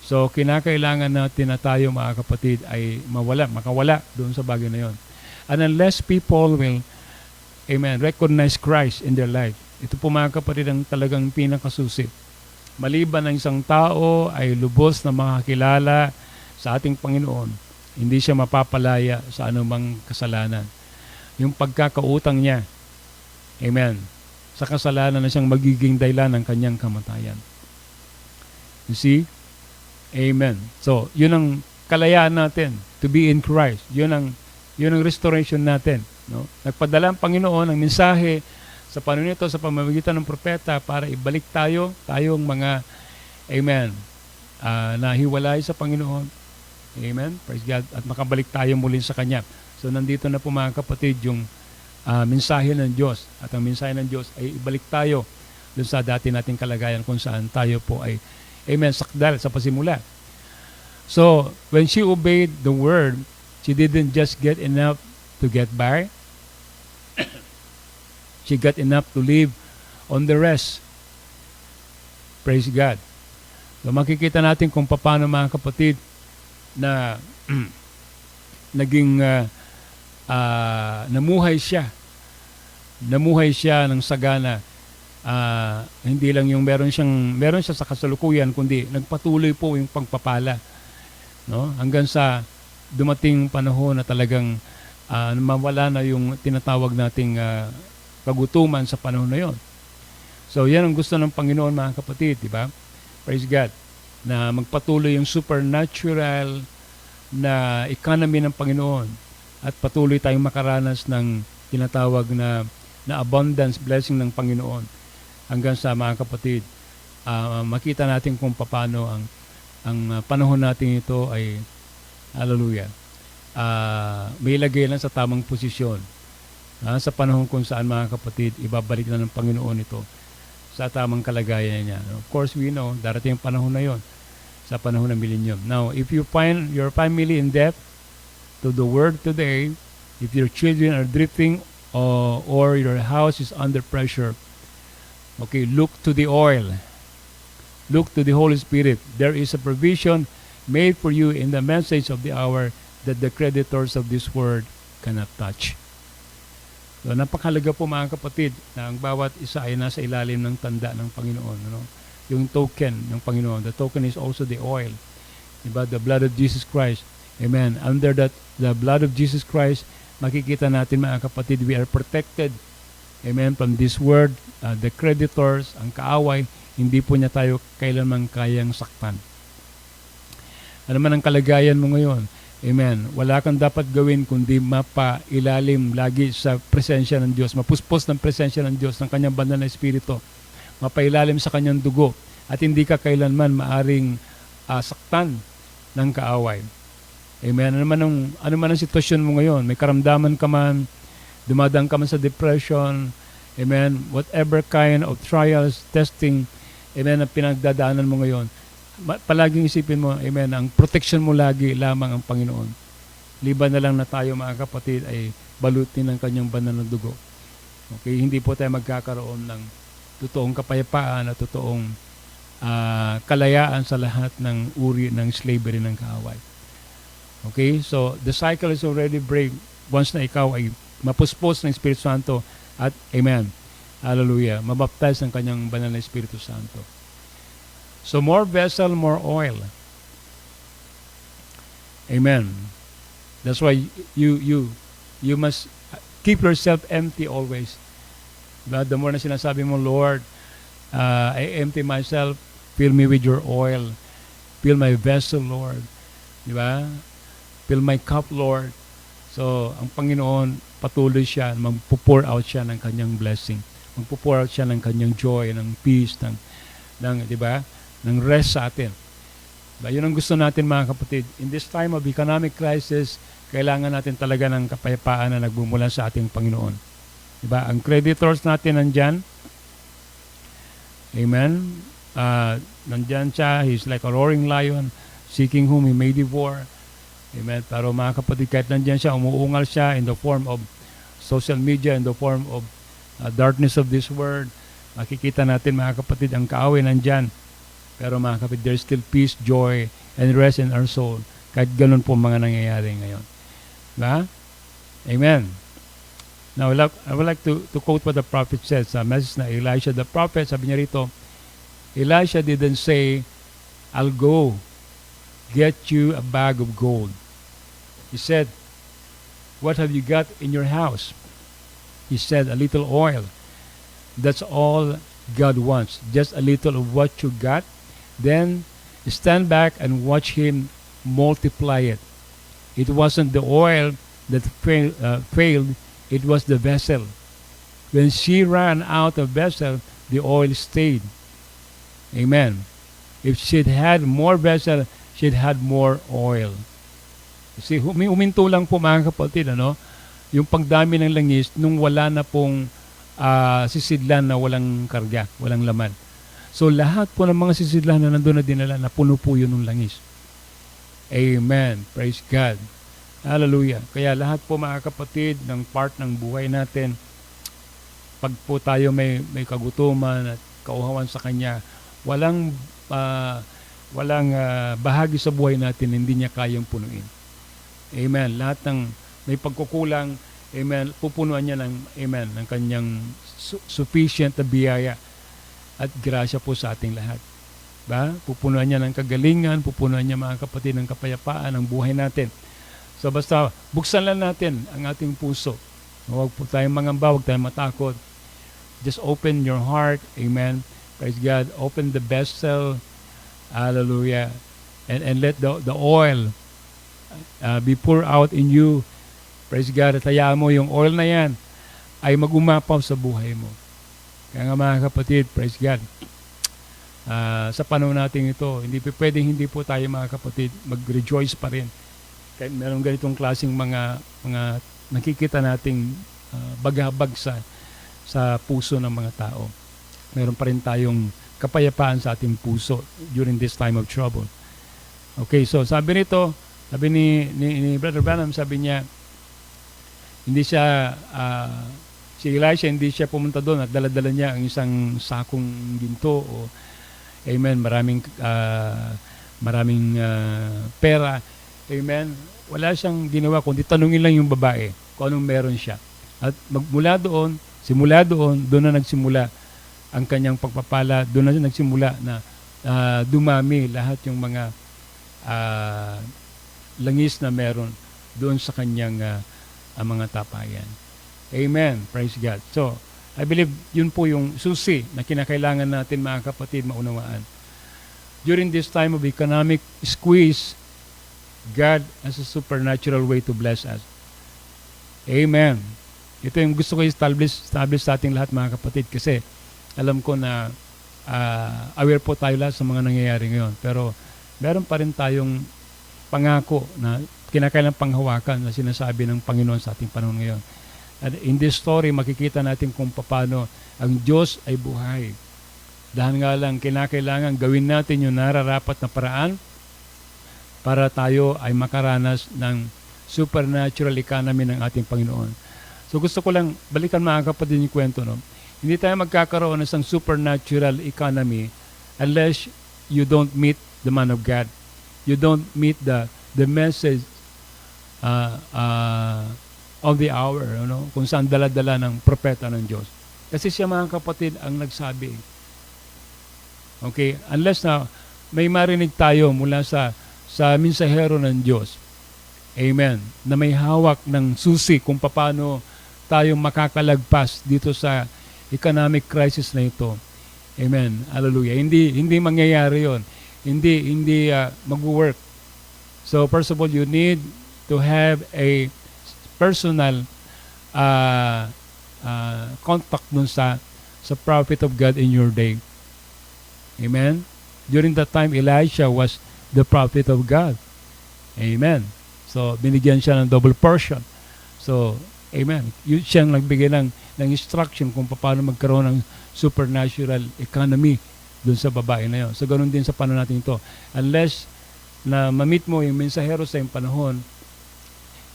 So, kinakailangan natin na tayo, mga kapatid, ay makawala doon sa bagay na yon. And unless people will, amen, recognize Christ in their life, ito po, mga kapatid, ang talagang pinakasusi. Maliban ng isang tao ay lubos na makakilala sa ating Panginoon, hindi siya mapapalaya sa anumang kasalanan. Yung pagkakautang niya, amen, sa kasalanan na siyang magiging dahilan ng kanyang kamatayan. You see? Amen. So, yun ang kalayaan natin, to be in Christ. Yun ang restoration natin. No? Nagpadala ang Panginoon ng mensahe sa panahon nito sa pamamagitan ng propeta para ibalik tayong mga, amen, na hiwalay sa Panginoon. Amen. Praise God. At makabalik tayo muli sa Kanya. So, nandito na po, mga kapatid, yung mensahe ng Diyos. At ang mensahe ng Diyos ay ibalik tayo dun sa dati nating kalagayan kung saan tayo po ay, amen, sakdal sa pasimula. So, when she obeyed the word, she didn't just get enough to get by. She got enough to live on the rest. Praise God. So, makikita natin kung paano, mga kapatid, na naging namuhay siya ng sagana. Hindi lang yung meron siya sa kasalukuyan, kundi nagpatuloy po yung pagpapala, no, hanggang sa dumating panahon na talagang mawala na yung tinatawag nating kagutuman sa panahon na yon. So yan ang gusto ng Panginoon, mga kapatid, di ba? Praise God, na magpatuloy yung supernatural na economy ng Panginoon at patuloy tayong makaranas ng tinatawag na abundance blessing ng Panginoon hanggang sa, mga kapatid, makita natin kung paano ang panahon natin ito ay, hallelujah, may ilagay lang sa tamang posisyon sa panahon kung saan, mga kapatid, ibabalik na ng Panginoon ito sa tamang kalagayan niya. Of course, we know darating ang panahon na yon, sa panahon ng millennium. Now, if you find your family in debt to the word today, if your children are drifting or your house is under pressure, okay, look to the oil. Look to the Holy Spirit. There is a provision made for you in the message of the hour that the creditors of this world cannot touch. So, napakahalaga po, mga kapatid, na ang bawat isa ay nasa ilalim ng tanda ng Panginoon. Ano? Yung token ng Panginoon. The token is also the oil. Diba? The blood of Jesus Christ. Amen. Under the blood of Jesus Christ, makikita natin, mga kapatid, we are protected. Amen. From this word, the creditors, ang kaaway, hindi po niya tayo kailanman kayang saktan. Ano man ang kalagayan mo ngayon, amen, wala kang dapat gawin kundi mapailalim lagi sa presensya ng Diyos, mapuspos ng presensya ng Diyos, ng kanyang banal na Espiritu, mapailalim sa kanyang dugo, at hindi ka kailanman maaring saktan ng kaaway. Amen. Ano man ang sitwasyon mo ngayon, may karamdaman ka man, dumadaan ka man sa depression, amen, whatever kind of trials, testing, amen, ang pinagdadaanan mo ngayon, palaging isipin mo, amen, ang protection mo lagi lamang ang Panginoon. Liban na lang na tayo, mga kapatid, ay balutin ng kanyang banal na dugo. Okay, hindi po tayo magkakaroon ng totoong kapayapaan at totoong kalayaan sa lahat ng uri ng slavery ng kaaway. Okay, so the cycle is already break once na ikaw ay mapuspos ng Espiritu Santo at, amen, hallelujah, mabaptize ng kanyang banal na Espiritu Santo. So more vessel, more oil. Amen. That's why you must keep yourself empty always. But the more na sinasabi mo, Lord, I empty myself, fill me with your oil. Fill my vessel, Lord. Di ba? Fill my cup, Lord. So, ang Panginoon, patuloy siya, magpo-pour out siya ng kanyang blessing. Magpo-pour out siya ng kanyang joy, ng peace, ng di ba? Ng rest sa atin. Diba? Yun ang gusto natin, mga kapatid. In this time of economic crisis, kailangan natin talaga ng kapayapaan na nagbumula sa ating Panginoon. Diba? Ang creditors natin nandyan. Amen. Nandyan siya. He's like a roaring lion, seeking whom he may devour. Amen. Pero, mga kapatid, kahit nandyan siya, umuungal siya in the form of social media, in the form of darkness of this world. Makikita natin, mga kapatid, ang kaaway nandyan. Pero, mga kapatid, there's still peace, joy, and rest in our soul. Kahit ganun po mga nangyayari ngayon. Diba? Amen. Now, I would like to quote what the prophet said sa message na Elisha the prophet. Sabi niya rito, Elisha didn't say, I'll go get you a bag of gold. He said, what have you got in your house? He said, a little oil. That's all God wants. Just a little of what you got. Then stand back and watch him multiply it. It wasn't the oil that failed, it was the vessel. When she ran out of vessel, the oil stayed. Amen. If she'd had more vessel, she'd had more oil. See, huminto lang po, mga kapatid, ano? yung pagdami ng langis nung wala na pong sisidlan na walang karga, walang laman. So lahat po ng mga sisidlan na nandun na dinala, napuno po yun ng langis. Amen. Praise God. Hallelujah. Kaya lahat po mga kapatid ng part ng buhay natin, pag po tayo may kagutuman at kauhawan sa Kanya, walang bahagi sa buhay natin hindi niya kayang punuin. Amen. Lahat ng may pagkukulang, amen, pupunuan niya ng Kanyang sufficient na biyaya at grasya po sa ating lahat. Ba? Pupunuan niya ng kagalingan, pupunuan niya mga kapatid ng kapayapaan ng buhay natin. So basta buksan lang natin ang ating puso. Huwag po tayong mangamba, huwag tayong matakot. Just open your heart. Amen. Praise God. Open the vessel. Hallelujah. And let the oil be poured out in you. Praise God. At hayaan mo yung oil na yan ay magumapaw sa buhay mo. Kaya nga mga kapatid, praise God. Sa panahon natin ito, hindi po tayo mga kapatid mag-rejoice pa rin. Kahit meron ganitong klaseng mga nakikita nating bagabag sa puso ng mga tao. Meron pa rin tayong kapayapaan sa ating puso during this time of trouble. Okay, so sabi ni Brother Branham, sabi niya, hindi siya, si Elisha, hindi siya pumunta doon at dala-dala niya ang isang sakong ginto o amen, maraming pera. Amen. Wala siyang ginawa kundi tanungin lang yung babae kung anong meron siya. At simula doon na nagsimula ang kanyang pagpapala, doon na nagsimula na dumami lahat yung mga langis na meron doon sa kanyang mga tapayan. Amen. Praise God. So, I believe yun po yung susi na kinakailangan natin mga kapatid maunawaan. During this time of economic squeeze, God has a supernatural way to bless us. Amen. Ito yung gusto ko establish sa ating lahat mga kapatid kasi alam ko na aware po tayo lahat sa mga nangyayari ngayon. Pero meron pa rin tayong pangako na kinakailangang panghawakan na sinasabi ng Panginoon sa ating panahon ngayon. At in this story, makikita natin kung paano ang Diyos ay buhay. Dahil nga lang, kinakailangan gawin natin yung nararapat na paraan para tayo ay makaranas ng supernatural economy ng ating Panginoon. So gusto ko lang balikan mga kapatid yung kwento. No? Hindi tayo magkakaroon ng isang supernatural economy unless you don't meet the man of God. You don't meet the message of the hour, kung saan dala-dala ng propeta ng Diyos. Kasi siya mga kapatid ang nagsabi. Okay? Unless na may marinig tayo mula sa mensahero ng Diyos. Amen. Na may hawak ng susi kung paano tayo makakalagpas dito sa economic crisis na ito. Amen. Hallelujah. Hindi mangyayari yon. Hindi mag-work. So first of all, you need to have a personal contact dun sa prophet of God in your day. Amen. During that time, Elisha was the prophet of God. Amen. So, binigyan siya ng double portion. So, amen. Siyang nagbigay ng instruction kung paano magkaroon ng supernatural economy dun sa babae na yun. So, ganun din sa panahon natin ito. Unless na ma-meet mo yung mensahero sa iyong panahon,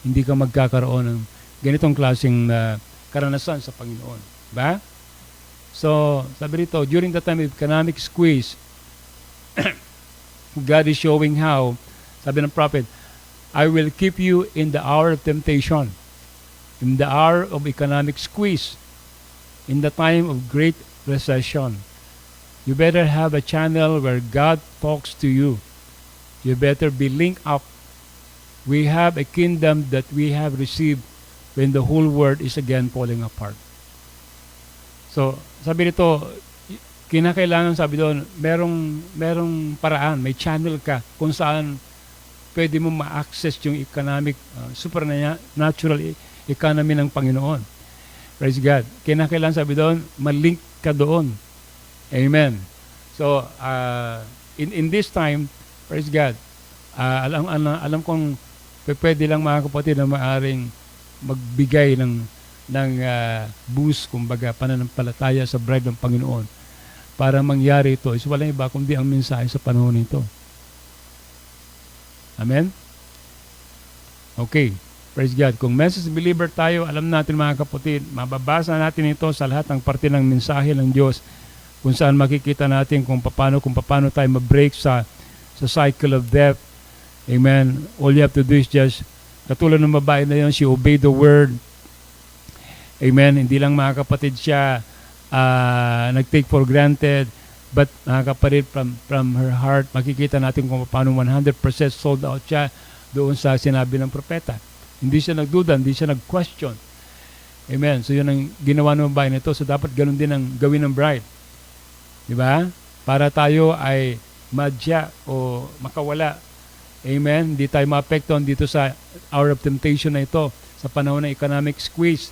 hindi ka magkakaroon ng ganitong klaseng karanasan sa Panginoon. Ba? So, sabi rito, during the time of economic squeeze, God is showing how, sabi ng prophet, I will keep you in the hour of temptation, in the hour of economic squeeze, in the time of great recession. You better have a channel where God talks to you. You better be linked up. We have a kingdom that we have received when the whole world is again falling apart. So, sabi nito, kinakailangan, sabi doon, merong paraan, may channel ka kung saan pwede mo ma-access yung economic, supernatural economy ng Panginoon. Praise God. Kinakailangan, sabi doon, malink ka doon. Amen. So, in this time, praise God, alam kong pwede lang mga kapatid na maaring magbigay ng boost, kumbaga, pananampalataya sa bride ng Panginoon. Para mangyari ito is walang iba kundi ang mensahe sa panahon nito. Amen? Okay. Praise God. Kung message believer tayo, alam natin mga kapatid, mababasa natin ito sa lahat ng parte ng mensahe ng Diyos, kung saan makikita natin kung paano tayo ma-break sa cycle of death. Amen. All you have to do is just, katulad ng babae na yun, she obeyed the word. Amen. Hindi lang mga kapatid siya nag-take for granted, but mga kapatid, from her heart, makikita natin kung paano 100% sold out siya doon sa sinabi ng propeta. Hindi siya nagduda, hindi siya nag-question. Amen. So yun ang ginawa ng babae nito. So dapat ganun din ang gawin ng bride. Di ba? Para tayo ay madya o makawala. Amen. Hindi tayo maapektuhan dito sa hour of temptation na ito, sa panahon ng economic squeeze.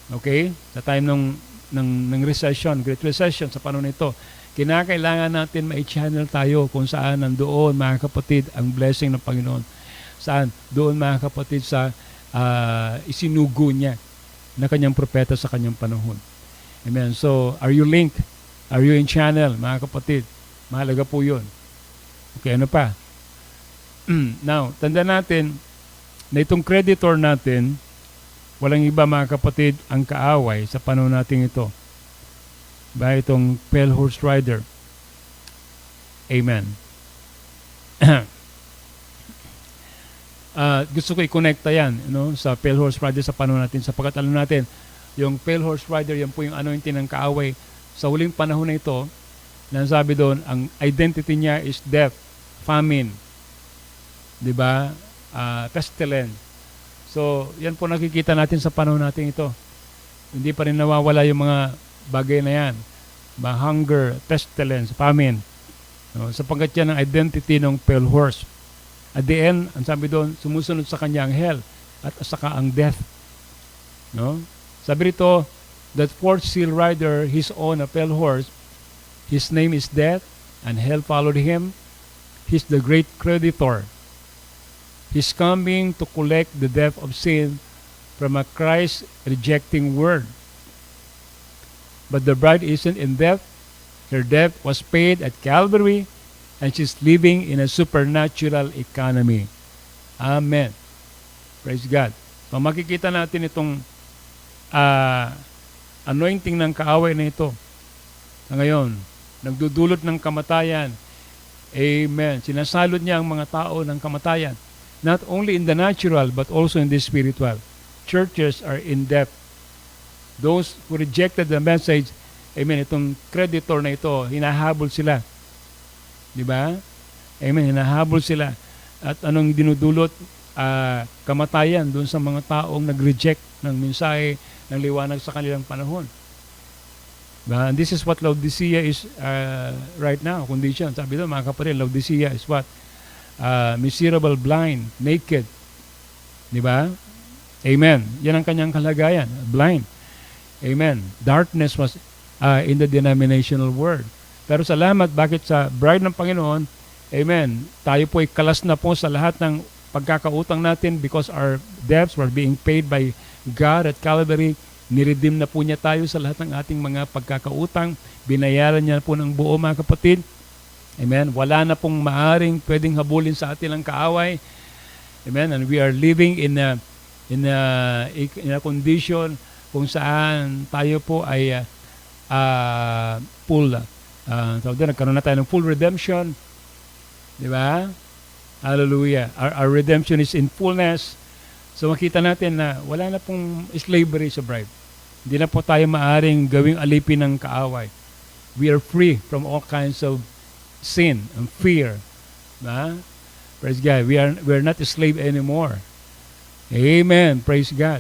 Okay? Sa time ng recession, Great Recession, sa panahon na ito, kinakailangan natin ma-channel tayo kung saan nandoon, mga kapatid, ang blessing ng Panginoon. Saan? Doon, mga kapatid, sa isinugo niya na kanyang propeta sa kanyang panahon. Amen. So, are you linked? Are you in channel, mga kapatid? Mahalaga po yun. Okay, ano pa? Now, tanda natin na itong creditor natin, walang iba, mga kapatid, ang kaaway sa panahon natin ito. Ba itong pale horse rider. Amen. Gusto ko i-connecta yan, sa pale horse rider sa panahon natin, sapagkat alam natin, yung pale horse rider, yan po yung anointing ng kaaway sa huling panahon na ito. Nasabi doon, ang identity niya is death, famine, di ba? Pestilence. So, yan po nakikita natin sa panahon natin ito. Hindi pa rin nawawala yung mga bagay na yan. Hunger, pestilence, famine. Sapagkat yan ang identity ng pale horse. At the end, ang sabi doon, sumusunod sa kanya ang hell at saka ang death. Sabi rito, that fourth seal rider, his own a pale horse, his name is death, and hell followed him. He's the great creditor. He's coming to collect the debt of sin from a Christ-rejecting world. But the bride isn't in debt. Her debt was paid at Calvary, and she's living in a supernatural economy. Amen. Praise God. So makikita natin itong anointing ng kaaway na ito. Sa ngayon, nagdudulot ng kamatayan. Amen. Sinasalot niya ang mga tao ng kamatayan. Not only in the natural, but also in the spiritual. Churches are in debt. Those who rejected the message, amen, itong creditor na ito, hinahabol sila. Di ba? Amen. Hinahabol sila. At anong dinudulot? Kamatayan doon sa mga taong nag-reject ng mensahe ng liwanag sa kanilang panahon. Diba? And this is what Laodicea is right now, condition. Sabi doon, mga kapatid, Laodicea is what? Miserable, blind, naked. Di ba? Amen. Yan ang kanyang kalagayan. Blind. Amen. Darkness was in the denominational world. Pero salamat, bakit sa bride ng Panginoon, amen, tayo po ay kalas na po sa lahat ng pagkakautang natin because our debts were being paid by God at Calvary. Niredeem na po niya tayo sa lahat ng ating mga pagkakautang. Binayaran niya po ng buo, mga kapatid. Amen. Wala na pong maaring pwedeng habulin sa atin ang kaaway. Amen. And we are living in a condition kung saan tayo po ay full nagkaroon na tayo ng full redemption. Di ba? Hallelujah. Our redemption is in fullness. So makita natin na wala na pong slavery sa bride. Hindi na po tayo maaring gawing alipin ng kaaway. We are free from all kinds of sin and fear. Diba? Praise God. We are not a slave anymore. Amen. Praise God.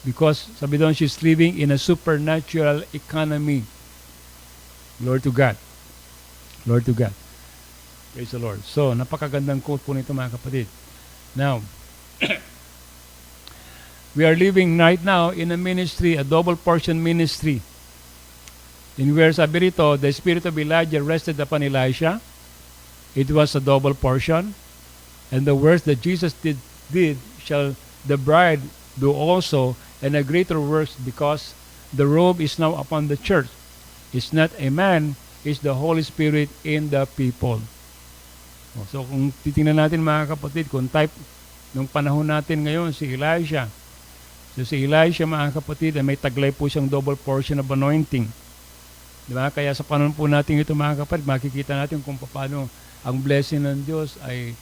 Because sabi doon, she's living in a supernatural economy. Glory to God. Glory to God. Praise the Lord. So, napakagandang quote po nito, mga kapatid. Now, we are living right now in a ministry, a double portion ministry. In where sabi rito, the spirit of Elijah rested upon Elisha. It was a double portion. And the words that Jesus did shall the bride do also, and a greater works, because the robe is now upon the church. It's not a man, it's the Holy Spirit in the people. So kung titingnan natin mga kapatid, kung type nung panahon natin ngayon, si Elijah. So si Elijah mga kapatid, may taglay po siyang double portion of anointing. Diba? Kaya sa panahon po natin ito mga kapatid, makikita natin kung paano ang blessing ng Diyos ay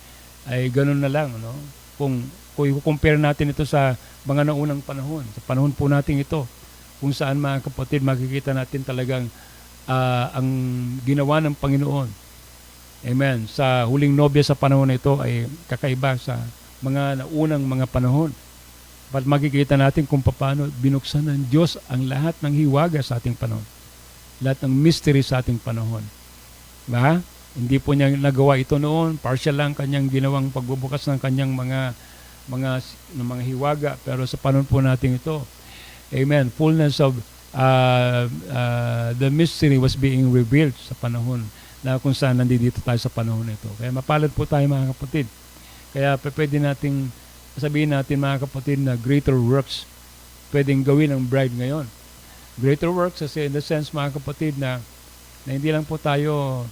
ganun na lang. No? Kung i-compare natin ito sa mga naunang panahon, sa panahon po natin ito, kung saan mga kapatid, makikita natin talagang ang ginawa ng Panginoon. Amen. Sa huling nobya sa panahon na ito ay kakaiba sa mga naunang mga panahon. But makikita natin kung paano binuksan ng Diyos ang lahat ng hiwaga sa ating panahon. Lahat ng mystery sa ating panahon. Diba? Hindi po niya nagawa ito noon. Partial lang kanyang ginawang pagbubukas ng kanyang mga hiwaga. Pero sa panahon po natin ito, amen, fullness of the mystery was being revealed sa panahon na kung saan nandito tayo sa panahon ito. Kaya mapalad po tayo mga kapatid. Kaya pwede nating sabihin natin mga kapatid na greater works pwedeng gawin ng bride ngayon. Greater works kasi in the sense mga kapatid na hindi lang po tayo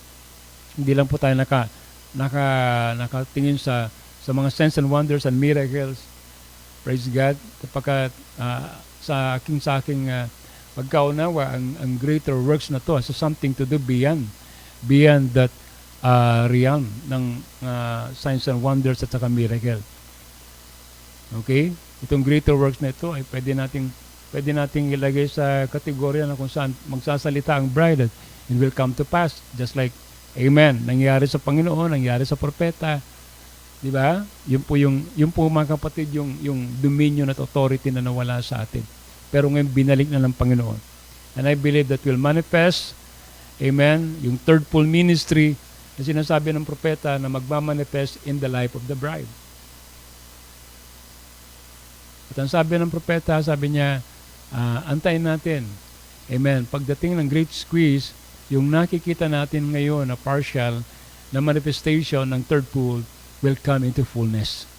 nakatingin sa mga signs and wonders and miracles. Praise God. Kapag sa aking pagkaunawa, ang greater works na to has something to do beyond that realm ng signs and wonders at saka miracle. Okay? Itong greater works na ito ay pwede nating ilagay sa kategorya na kung saan magsasalita ang bride at it will come to pass. Just like, amen, nangyari sa Panginoon, nangyari sa propeta. Di ba? Yun po mga kapatid, yung dominion at authority na nawala sa atin. Pero ngayon binalik na ng Panginoon. And I believe that will manifest, amen, yung third full ministry na sinasabi ng propeta na magmamanifest in the life of the bride. At ang sabi ng propeta, sabi niya, antayin natin. Amen. Pagdating ng great squeeze, yung nakikita natin ngayon na partial na manifestation ng third full will come into fullness.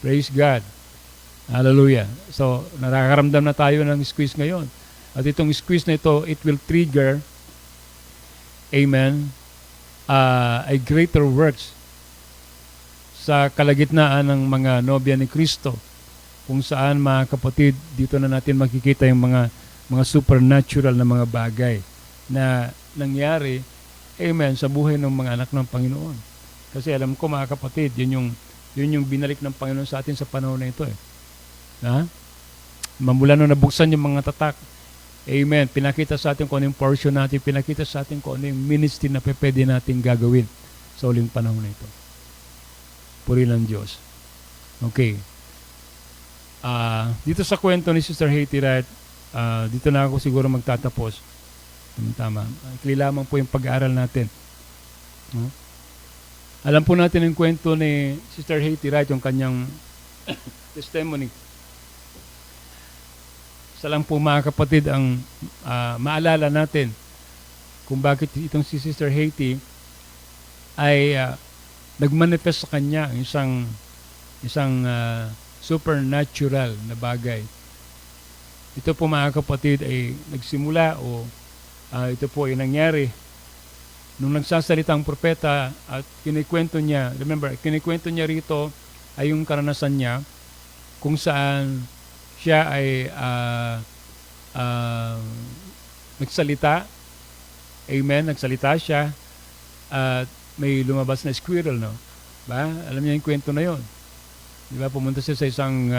Praise God. Hallelujah. So, nakakaramdam na tayo ng squeeze ngayon. At itong squeeze na ito, it will trigger, amen, a greater works sa kalagitnaan ng mga nobya ni Kristo, kung saan mga kapatid, dito na natin makikita yung mga supernatural na mga bagay na nangyari, amen, sa buhay ng mga anak ng Panginoon. Kasi alam ko mga kapatid, yun yung binalik ng Panginoon sa atin sa panahon na ito eh. Mamula nung nabuksan yung mga tatak, amen, pinakita sa atin kung ano yung portion natin, pinakita sa atin kung ano yung ministry na pwede natin gagawin sa uling panahon na ito. Puri ng Diyos. Okay. Dito sa kwento ni Sister Haiti Wright, dito na ako siguro magtatapos. Tama. Ikli lamang po yung pag-aaral natin. Alam po natin yung kwento ni Sister Haiti Wright, yung kanyang testimony. Isa lang po mga kapatid ang maalala natin kung bakit itong si Sister Haiti ay nagmanifest sa kanya isang supernatural na bagay. Ito po mga kapatid ay nagsimula o ito po ay nangyari nung nagsasalita ang propeta at kinikwento niya, remember, kinikwento niya rito ay yung karanasan niya kung saan siya ay nagsalita, amen, nagsalita siya at may lumabas na squirrel, no? Ba? Alam niya yung kwento na yon. Di ba? Pumunta siya sa isang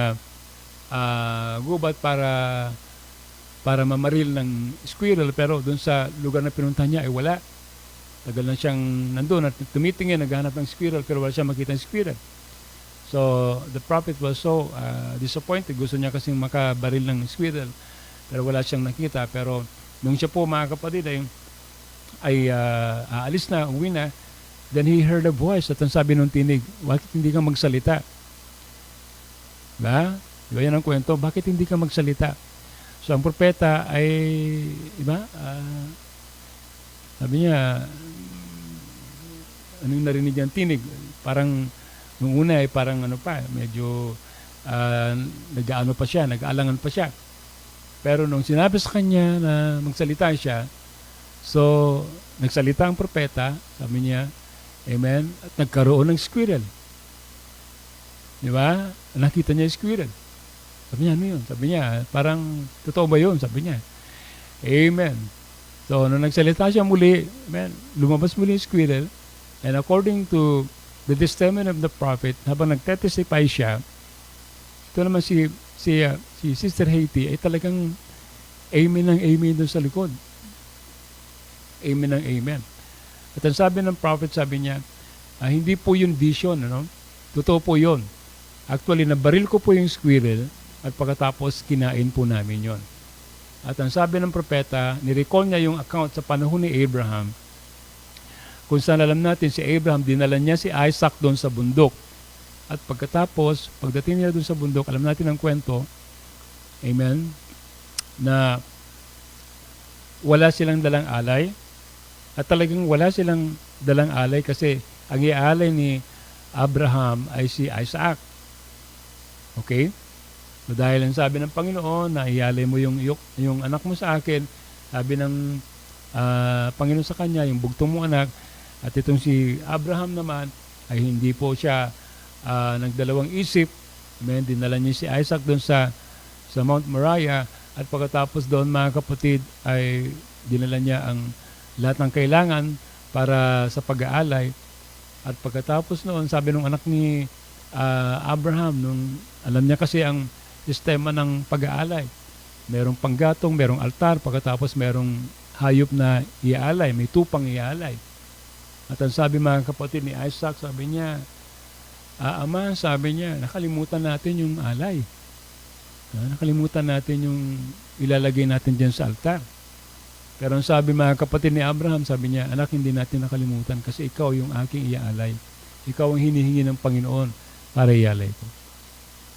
gubat para mamaril ng squirrel, pero doon sa lugar na pinuntahan niya ay wala. Tagal na siyang nandun at tumitingin, naghahanap ng squirrel, pero wala siya makita ng squirrel. So, the prophet was so disappointed. Gusto niya kasing makabaril ng squirrel, pero wala siyang nakita. Pero nung siya po mga kapatid ay aalis na, uwi na, then he heard a voice at ang sabi nung tinig, bakit hindi ka magsalita? Ba? Diba yan ang kwento? Bakit hindi ka magsalita? So ang propeta ay, diba? Sabi niya, anong narinig niyang tinig? Parang, nung una ay parang medyo nag-aano pa siya, nag-aalangan pa siya. Pero nung sinabi sa kanya na magsalita siya, so nagsalita ang propeta, sabi niya, amen, at nagkaroon ng squirrel. Di ba? Nakita niya yung squirrel. Sabi niya, ano yun? Sabi niya, parang, totoo ba yun? Sabi niya, amen. So, nung nagsalita siya muli, amen, lumabas muli yung squirrel, and according to the testament of the prophet, habang nagtestify siya, ito naman si Sister Haiti ay talagang amen ng amen doon sa likod. Amen ng amen. At ang sabi ng prophet, sabi niya, hindi po yun vision, ano? Totoo po yun. Actually, nabaril ko po yung squirrel at pagkatapos kinain po namin yon. At ang sabi ng propeta, nirecall niya yung account sa panahon ni Abraham. Kung saan alam natin, si Abraham, dinala niya si Isaac doon sa bundok. At pagkatapos, pagdating niya doon sa bundok, alam natin ang kwento, amen, na wala silang dalang alay. At talagang wala silang dalang alay kasi ang iaalay ni Abraham ay si Isaac. Okay? So dahil ang sabi ng Panginoon na ialay mo yung anak mo sa akin, sabi ng Panginoon sa kanya, yung bugtong mong anak, at itong si Abraham naman ay hindi po siya nagdalawang isip. Amen. Dinala niya si Isaac doon sa Mount Moriah at pagkatapos doon mga kapatid ay dinala niya ang lahat ng kailangan para sa pag-aalay. At pagkatapos noon, sabi ng anak ni Abraham, nung alam niya kasi ang sistema ng pag-aalay. Merong panggatong, merong altar, pagkatapos merong hayop na iaalay, may tupang iaalay. At ang sabi mga kapatid ni Isaac, sabi niya, Ama, sabi niya, nakalimutan natin yung alay. Nakalimutan natin yung ilalagay natin dyan sa altar. Pero ang sabi mga kapatid ni Abraham, sabi niya, anak, hindi natin nakalimutan kasi ikaw yung aking iaalay. Ikaw ang hinihingi ng Panginoon para ialay ko.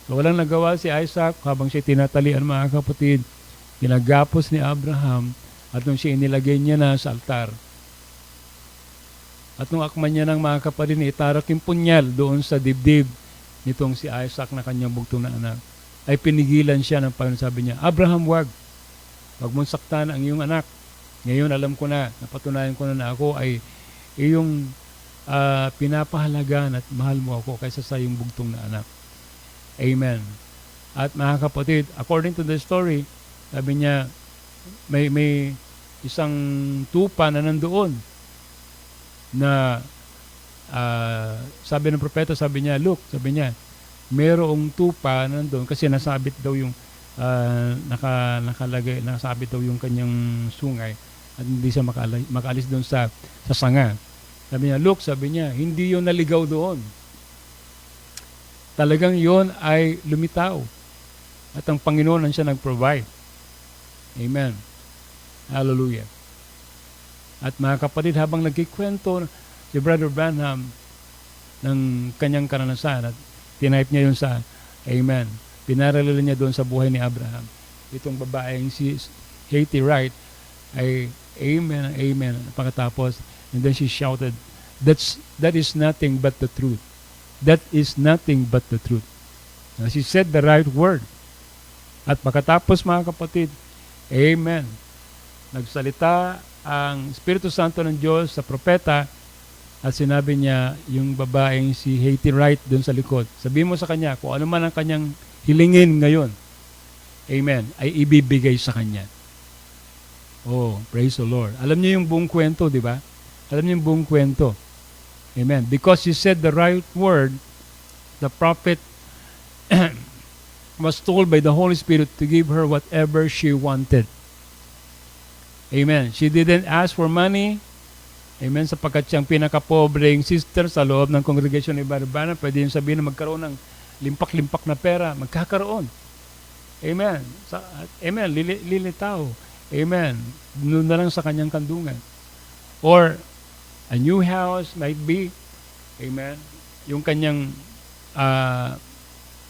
So walang nagawa si Isaac habang siya tinatalian mga kapatid, ginagapos ni Abraham at nung siya inilagay niya na sa altar. At nung akman niya ng mga kapatid, itarak yung punyal doon sa dibdib nitong si Isaac na kanyang bugtong na anak, ay pinigilan siya ng Panginoon. Sabi niya, Abraham, wag mong saktan ang iyong anak. Ngayon alam ko na, napatunayan ko na ako ay iyong pinapahalagan at mahal mo ako kaysa sa iyong bugtong na anak. Amen. At mga kapatid, according to the story, sabi niya, may isang tupa na nandoon na sabi ng propeta, sabi niya, look, sabi niya, merong tupa na nandoon kasi nasabit daw yung nakasabit daw yung kanyang sungay at hindi siya makaalis doon sa sanga. Sabi niya, look, sabi niya, hindi yun naligaw doon. Talagang yon ay lumitaw. At ang Panginoon ang siya nag-provide. Amen. Hallelujah. At mga kapatid, habang nagkikwento si Brother Branham ng kanyang karanasan at tinipe niya yun sa Amen. Pinaralala niya doon sa buhay ni Abraham. Itong babaeng si Haiti Wright ay Amen, Amen. At pagkatapos, and then she shouted, that is nothing but the truth. That is nothing but the truth. Now, she said the right word. At pagkatapos mga kapatid, Amen. Nagsalita ang Espiritu Santo ng Diyos sa propeta at sinabi niya yung babaeng si Haiti Wright doon sa likod. Sabihin mo sa kanya kung ano man ang kanyang hilingin ngayon. Amen. Ay ibibigay sa kanya. Oh, praise the Lord. Alam niyo yung buong kwento, di ba? Alam niyo yung buong kwento. Amen. Because she said the right word, the prophet was told by the Holy Spirit to give her whatever she wanted. Amen. She didn't ask for money. Amen. Sapagkat siyang pinakapobreng sister sa loob ng congregation ni Barbana, pwede yung sabihin na magkaroon ng limpak-limpak na pera. Magkakaroon. Amen. Amen. Lilitaw. Amen. Doon na lang sa kanyang kandungan. Or, a new house might be, amen, yung kanyang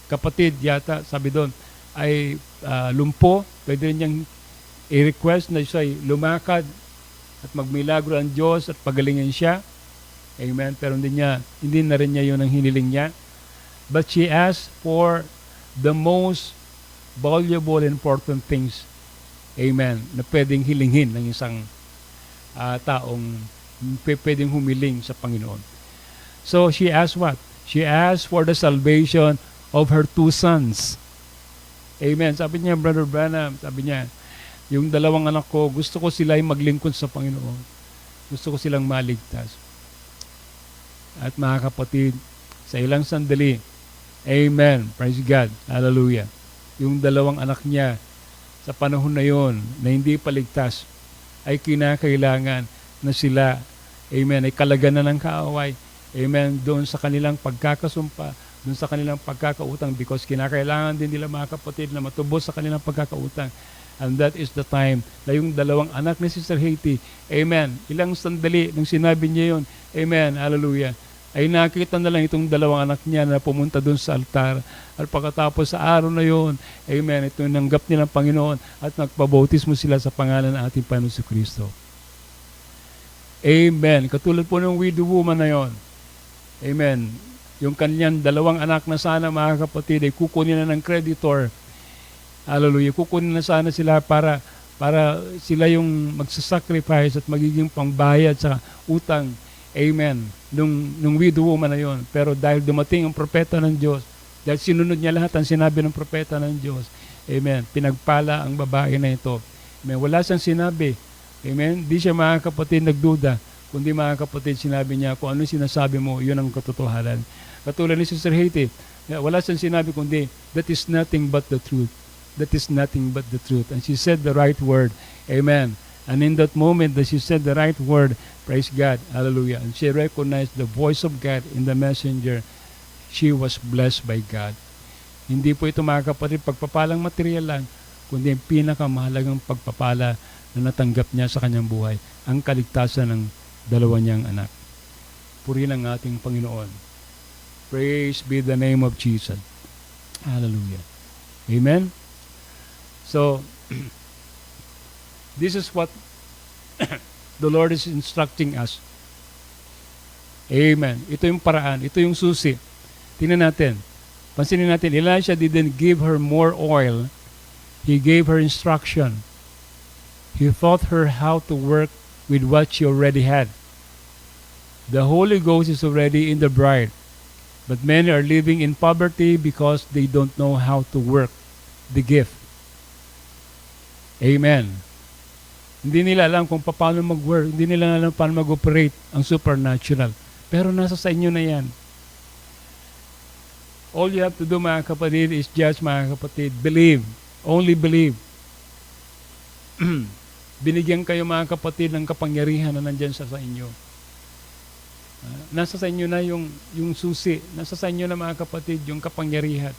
kapatid yata, sabi doon, ay lumpo, pwede rin niyang i-request na siya lumakad at magmilagro ang Diyos at pagalingin siya. Amen. Pero hindi na rin niya yun ang hiniling niya. But she asked for the most valuable and important things, amen, na pwedeng hilinghin ng isang taong pwedeng humiling sa Panginoon. So she asked what? She asked for the salvation of her 2 sons. Amen. Sabi niya, Brother Branham, sabi niya, yung 2 anak ko, gusto ko sila ay maglingkod sa Panginoon. Gusto ko silang maligtas. At mga kapatid, sa ilang sandali, amen, praise God, hallelujah. Yung 2 anak niya, sa panahon na yon na hindi paligtas, ay kinakailangan na sila, amen, ay kalaganan ng kaaway, amen, doon sa kanilang pagkakasumpa, doon sa kanilang pagkakautang, because kinakailangan din nila mga kapatid na matubos sa kanilang pagkakautang. And that is the time na yung 2 anak ni Sister Haiti, amen, ilang sandali nung sinabi niya yun, amen, hallelujah, ay nakita na lang itong 2 anak niya na pumunta doon sa altar. At pagkatapos sa araw na yon, amen, ito nanggap nilang Panginoon at nagpabautismo sila sa pangalan ng ating Panginoon Kristo. Amen. Katulad po ng widow woman na yon, amen, yung kanyang 2 anak na sana mga kapatid ay kukunin na ng creditor. Hallelujah. Kukunin na sana sila para sila yung magsasacrifice at magiging pangbayad sa utang. Amen. Nung widow woman na yon. Pero dahil dumating ang propeta ng Diyos, dahil sinunod niya lahat ang sinabi ng propeta ng Diyos, amen, pinagpala ang babae na ito. Amen. Wala siyang sinabi. Amen. Di siya mga kapatid nagduda, kundi mga kapatid sinabi niya, kung ano sinasabi mo, yun ang katotohanan. Katulad ni Sister Haiti, wala siyang sinabi kundi, that is nothing but the truth. That is nothing but the truth. And she said the right word. Amen. And in that moment that she said the right word, praise God, hallelujah, and she recognized the voice of God in the messenger, she was blessed by God. Hindi po ito mga kapatid pagpapalang material lang, kundi ang pinakamahalagang pagpapala na natanggap niya sa kanyang buhay, ang kaligtasan ng 2 niyang anak. Purihin ang ating Panginoon. Praise be the name of Jesus. Hallelujah. Amen. So, this is what the Lord is instructing us. Amen. Ito yung paraan. Ito yung susi. Tingnan natin. Pansinin natin, Elisha didn't give her more oil. He gave her instruction. He taught her how to work with what she already had. The Holy Ghost is already in the bride. But many are living in poverty because they don't know how to work the gift. Amen. Hindi nila alam kung paano mag-work. Hindi nila alam paano mag-operate ang supernatural. Pero nasa sa inyo na yan. All you have to do mga kapatid is just mga kapatid, believe. Only believe. Binigyan kayo mga kapatid ng kapangyarihan na nandyan sa inyo. Nasa sa inyo na yung susi. Nasa sa inyo na mga kapatid yung kapangyarihan.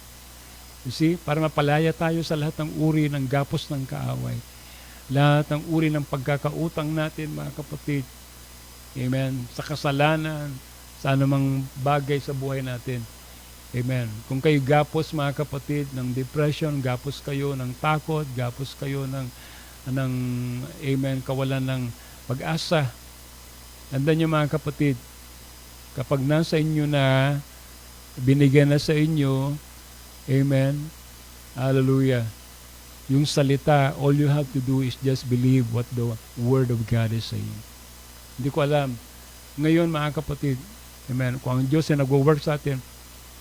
You see, para mapalaya tayo sa lahat ng uri ng gapos ng kaaway. Lahat ng uri ng pagkakautang natin, mga kapatid. Amen. Sa kasalanan, sa anumang bagay sa buhay natin. Amen. Kung kayo gapos, mga kapatid, ng depression, gapos kayo ng takot, gapos kayo ng amen, kawalan ng pag-asa. Tandaan niyo mga kapatid, kapag nasa inyo na, binigyan na sa inyo, amen, hallelujah, yung salita, all you have to do is just believe what the Word of God is saying. Hindi ko alam. Ngayon, mga kapatid, amen, kung ang Diyos ay nag-work sa atin,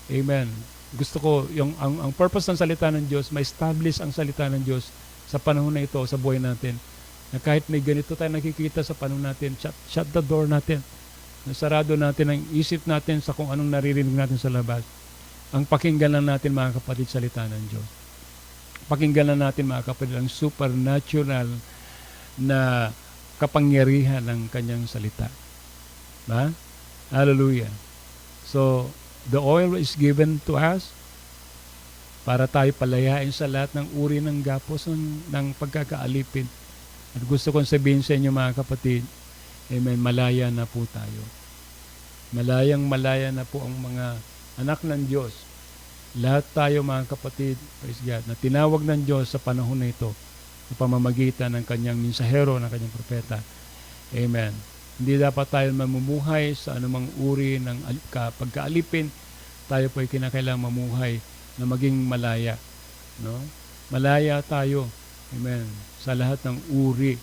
amen, gusto ko, ang purpose ng salita ng Diyos, ma-establish ang salita ng Diyos sa panahon na ito, sa buhay natin. Na kahit may ganito tayo nakikita sa panahon natin, shut the door natin. Nasarado natin ang isip natin sa kung anong naririnig natin sa labas. Ang pakinggan lang natin, mga kapatid, salita ng Diyos. Pakinggan lang natin, mga kapatid, ang supernatural na kapangyarihan ng kanyang salita. Ba? Hallelujah. So, the oil is given to us para tayo palayain sa lahat ng uri ng gapos ng pagkakaalipin. At gusto kong sabihin sa inyo, mga kapatid, amen, malaya na po tayo. Malaya na po ang mga anak ng Diyos. Lahat tayo, mga kapatid, praise God, na tinawag ng Diyos sa panahon na ito sa pamamagitan ng kanyang mensahero, ng kanyang propeta. Amen. Hindi dapat tayo mamumuhay sa anumang uri ng pagkaalipin. Tayo po ay kinakailangang mamuhay, na maging malaya. No? Malaya tayo. Amen. Sa lahat ng uri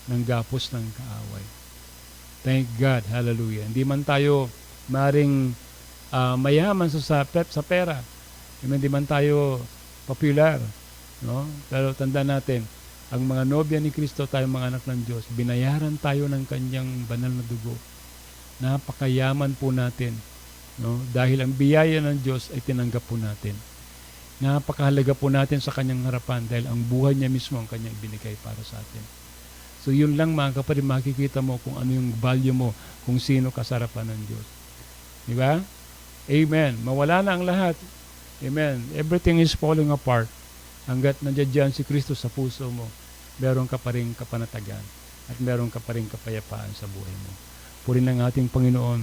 ng gapos ng kaaway. Thank God. Hallelujah. Hindi man tayo maring mayaman sa pera. Amen. Hindi man tayo popular. No? Pero tanda natin, ang mga nobya ni Kristo, tayong mga anak ng Diyos, binayaran tayo ng kanyang banal na dugo. Napakayaman po natin. No? Dahil ang biyaya ng Diyos ay tinanggap po natin. Napakahalaga po natin sa kanyang harapan dahil ang buhay niya mismo ang kanyang binigay para sa atin. So yun lang mga kapatid, makikita mo kung ano yung value mo, kung sino ka sa harapan ng Diyos. Di ba? Amen. Mawala na ang lahat. Amen. Everything is falling apart. Hanggat nandiyan si Kristo sa puso mo, meron ka pa rin kapanatagan at meron ka pa rin kapayapaan sa buhay mo. Purihin ng ating Panginoon.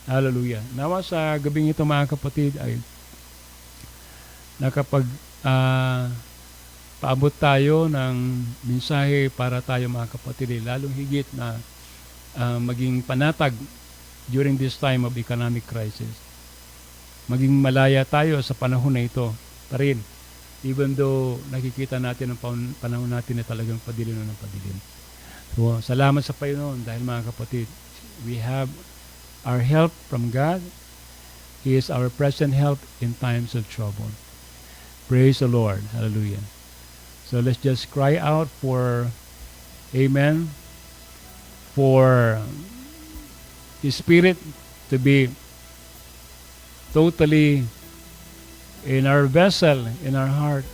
Hallelujah. Nawa sa gabing ito mga kapatid ay nakapag paabot tayo ng mensahe para tayo mga kapatid, lalong higit na maging panatag during this time of economic crisis. Maging malaya tayo sa panahon na ito pa rin. Even though nakikita natin ang panahon natin na talagang padilim ng padilim. So, salamat sa Panginoon dahil mga kapatid, we have our help from God. He is our present help in times of trouble. Praise the Lord. Hallelujah. So let's just cry out for, amen, for His Spirit to be totally in our vessel, in our heart.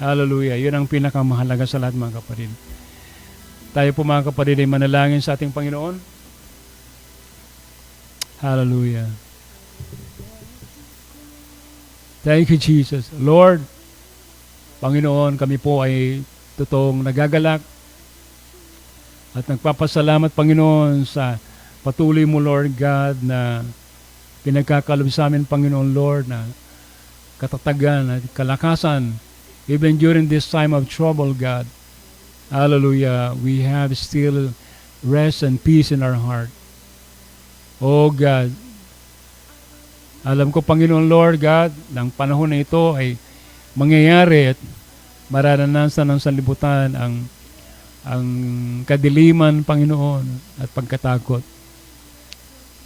Hallelujah. Yun ang pinakamahalaga sa lahat mga kapatid. Tayo po mga kapatid ay manalangin sa ating Panginoon. Hallelujah. Thank you, Jesus. Lord, Panginoon, kami po ay totoong nagagalak at nagpapasalamat, Panginoon, sa patuloy mo, Lord God, na pinagkakalob sa amin, Panginoon, Lord, na katatagan at kalakasan even during this time of trouble, God. Hallelujah. We have still rest and peace in our heart. Oh God, alam ko, Panginoon Lord God, ng panahon na ito ay mangyayari at mararanasan ng sanlibutan ang kadiliman, Panginoon, at pagkatakot.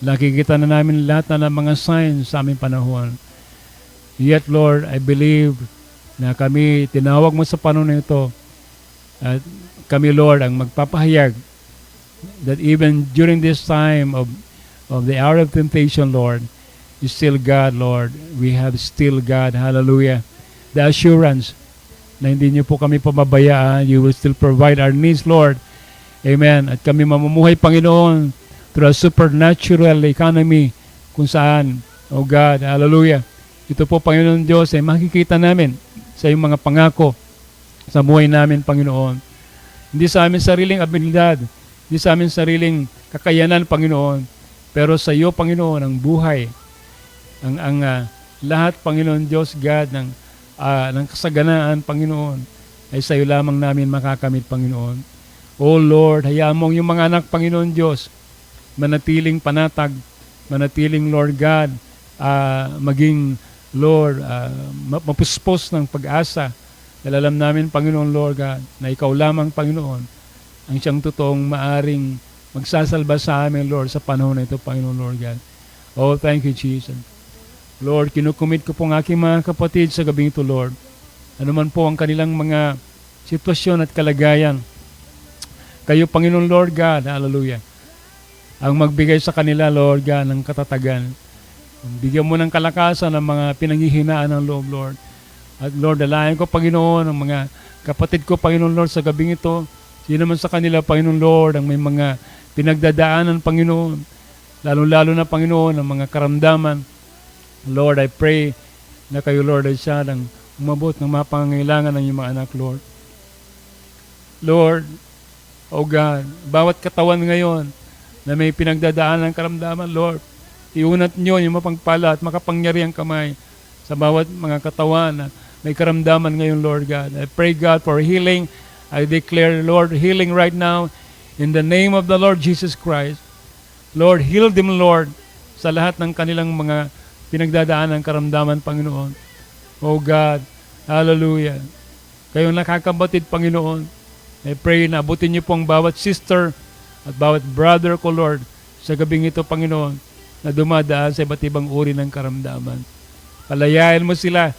Nakikita na namin lahat na ng mga signs sa aming panahon. Yet, Lord, I believe na kami, tinawag mo sa panahon na ito, at kami, Lord, ang magpapahayag that even during this time of the hour of temptation, Lord, is still God, Lord. We have still God. Hallelujah. The assurance na hindi niyo po kami pamabayaan. You will still provide our needs, Lord. Amen. At kami mamumuhay, Panginoon, through a supernatural economy kung saan, oh God, hallelujah. Ito po, Panginoon Diyos, ay makikita namin sa iyong mga pangako sa buhay namin, Panginoon. Hindi sa amin sariling abilidad, hindi sa amin sariling kakayanan, Panginoon, pero sa iyo, Panginoon, ang buhay, ang lahat, Panginoon Diyos, God, ng kasaganaan, Panginoon, ay sa iyo lamang namin makakamit, Panginoon. Oh Lord, hayaan mo yung mga anak, Panginoon Diyos, manatiling panatag, manatiling, Lord God, maging, Lord, mapuspos ng pag-asa. Dahil alam namin, Panginoon, Lord God, na ikaw lamang, Panginoon, ang siyang totoong maaring magsasalba sa amin, Lord, sa panahon na ito, Panginoon, Lord God. Oh, thank you, Jesus. Lord, kinukumit ko po ang aking mga kapatid sa gabing ito, Lord. Ano man po ang kanilang mga sitwasyon at kalagayan. Kayo, Panginoon, Lord God, hallelujah, ang magbigay sa kanila, Lord God, ng katatagan. Bigyan mo ng kalakasan ng mga pinanghihinaan ng loob, Lord. At Lord, dalayan ko, Panginoon, ang mga kapatid ko, Panginoon, Lord, sa gabing ito. Sino man sa kanila, Panginoon, Lord, ang may mga pinagdadaanan, Panginoon. Lalo-lalo na, Panginoon, ang mga karamdaman. Lord, I pray na kayo, Lord, ay siya ng umabot ng mga pangangailangan ng iyong mga anak, Lord. Lord, oh God, bawat katawan ngayon na may pinagdadaan ng karamdaman, Lord, iunat nyo yung mapagpala at makapangyariang kamay sa bawat mga katawan na may karamdaman ngayon, Lord God. I pray, God, for healing. I declare, Lord, healing right now in the name of the Lord Jesus Christ. Lord, heal them, Lord, sa lahat ng kanilang mga pinagdadaan ng karamdaman, Panginoon. Oh God, hallelujah. Kayong nakakabatid, Panginoon, I pray na abutin niyo po ang bawat sister at bawat brother ko, Lord, sa gabing ito, Panginoon, na dumadaan sa iba't ibang uri ng karamdaman. Palayain mo sila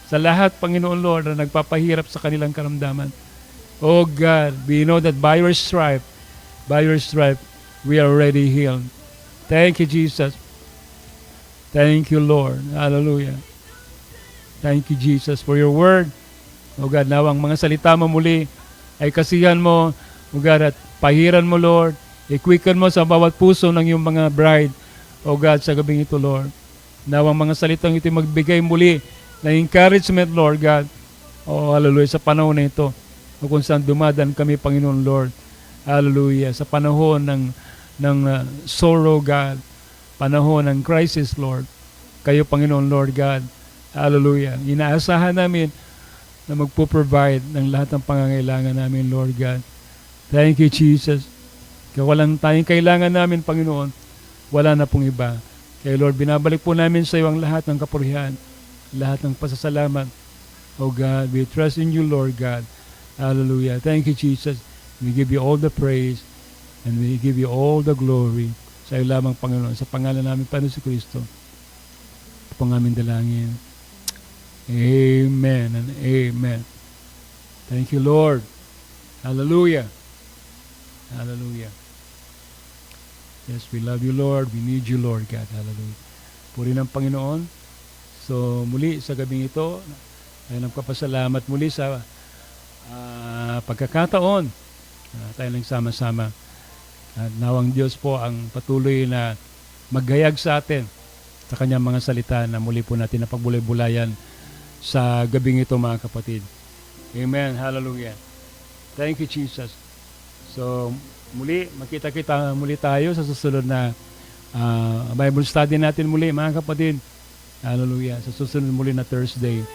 sa lahat, Panginoon Lord, na nagpapahirap sa kanilang karamdaman. Oh God, we know that by your stripe, we are already healed. Thank you, Jesus. Thank you, Lord. Hallelujah. Thank you, Jesus, for your word. Oh God, nawang mga salita mo muli ay kasihan mo, oh God, at pahiran mo, Lord. I-quicken mo sa bawat puso ng iyong mga bride, oh God, sa gabing ito, Lord. Nawang mga salitang ito magbigay muli na encouragement, Lord God. Oh, hallelujah, sa panahon na ito. O kung saan dumadaan kami, Panginoon Lord. Hallelujah, sa panahon ng sorrow, God. Panahon ng crisis, Lord. Kayo, Panginoon Lord God. Hallelujah. Inaasahan namin na magpo-provide ng lahat ng pangangailangan namin, Lord God. Thank you, Jesus. Kaya walang tayong kailangan namin, Panginoon. Wala na pong iba. Kaya Lord, binabalik po namin sa iyo ang lahat ng kapurihan, lahat ng pasasalamat. Oh God, we trust in you, Lord God. Hallelujah. Thank you, Jesus. We give you all the praise and we give you all the glory. Sa iyo lamang, Panginoon. Sa pangalan namin, Panginoon si Kristo. Ito pong aming dalangin. Amen and amen. Thank you, Lord. Hallelujah. Hallelujah. Yes, we love you, Lord. We need you, Lord God. Hallelujah. Puri ng Panginoon. So, muli sa gabing ito, ay nagpapasalamat muli sa pagkakataon. Tayo lang sama-sama. At nawang Diyos po ang patuloy na maghayag sa atin sa kanyang mga salita na muli po natin na pagbulay-bulayan sa gabing ito, mga kapatid. Amen. Hallelujah. Thank you, Jesus. So, muli, makita-kita muli tayo sa susunod na Bible study natin muli, mga kapatid. Hallelujah. Sa susunod muli na Thursday.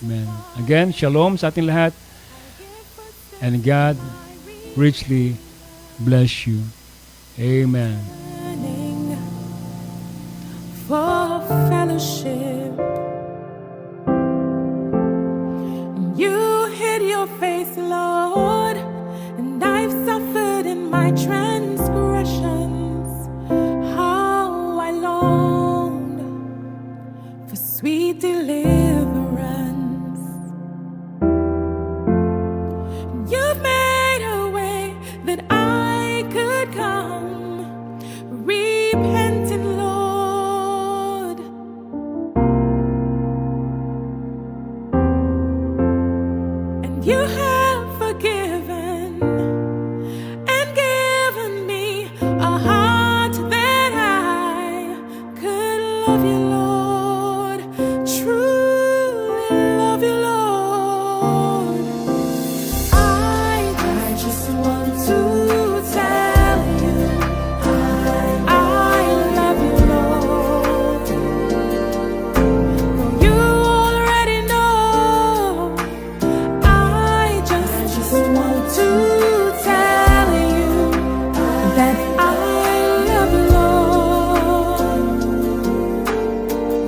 Amen. Again, shalom sa ating lahat. And God richly bless you. Amen. For fellowship, you hid your face, Lord, and I've suffered in my transgressions. How I longed for sweet deliverance. You've made a way that I could come, repentant, Lord. And you have forgiven and given me a heart that I could love you, Lord, truly love you, Lord. I just want to tell you I love you, Lord. You already know. I just want to tell you that I love you, Lord.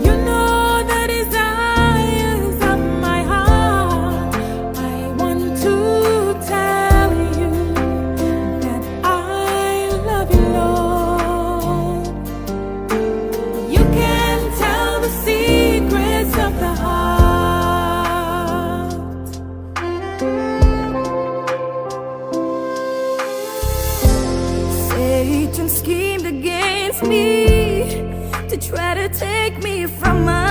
You know the desires of my heart. I want to tell you that I love you, Lord. You can tell the secrets of the heart. Satan schemed against me to try to take me from my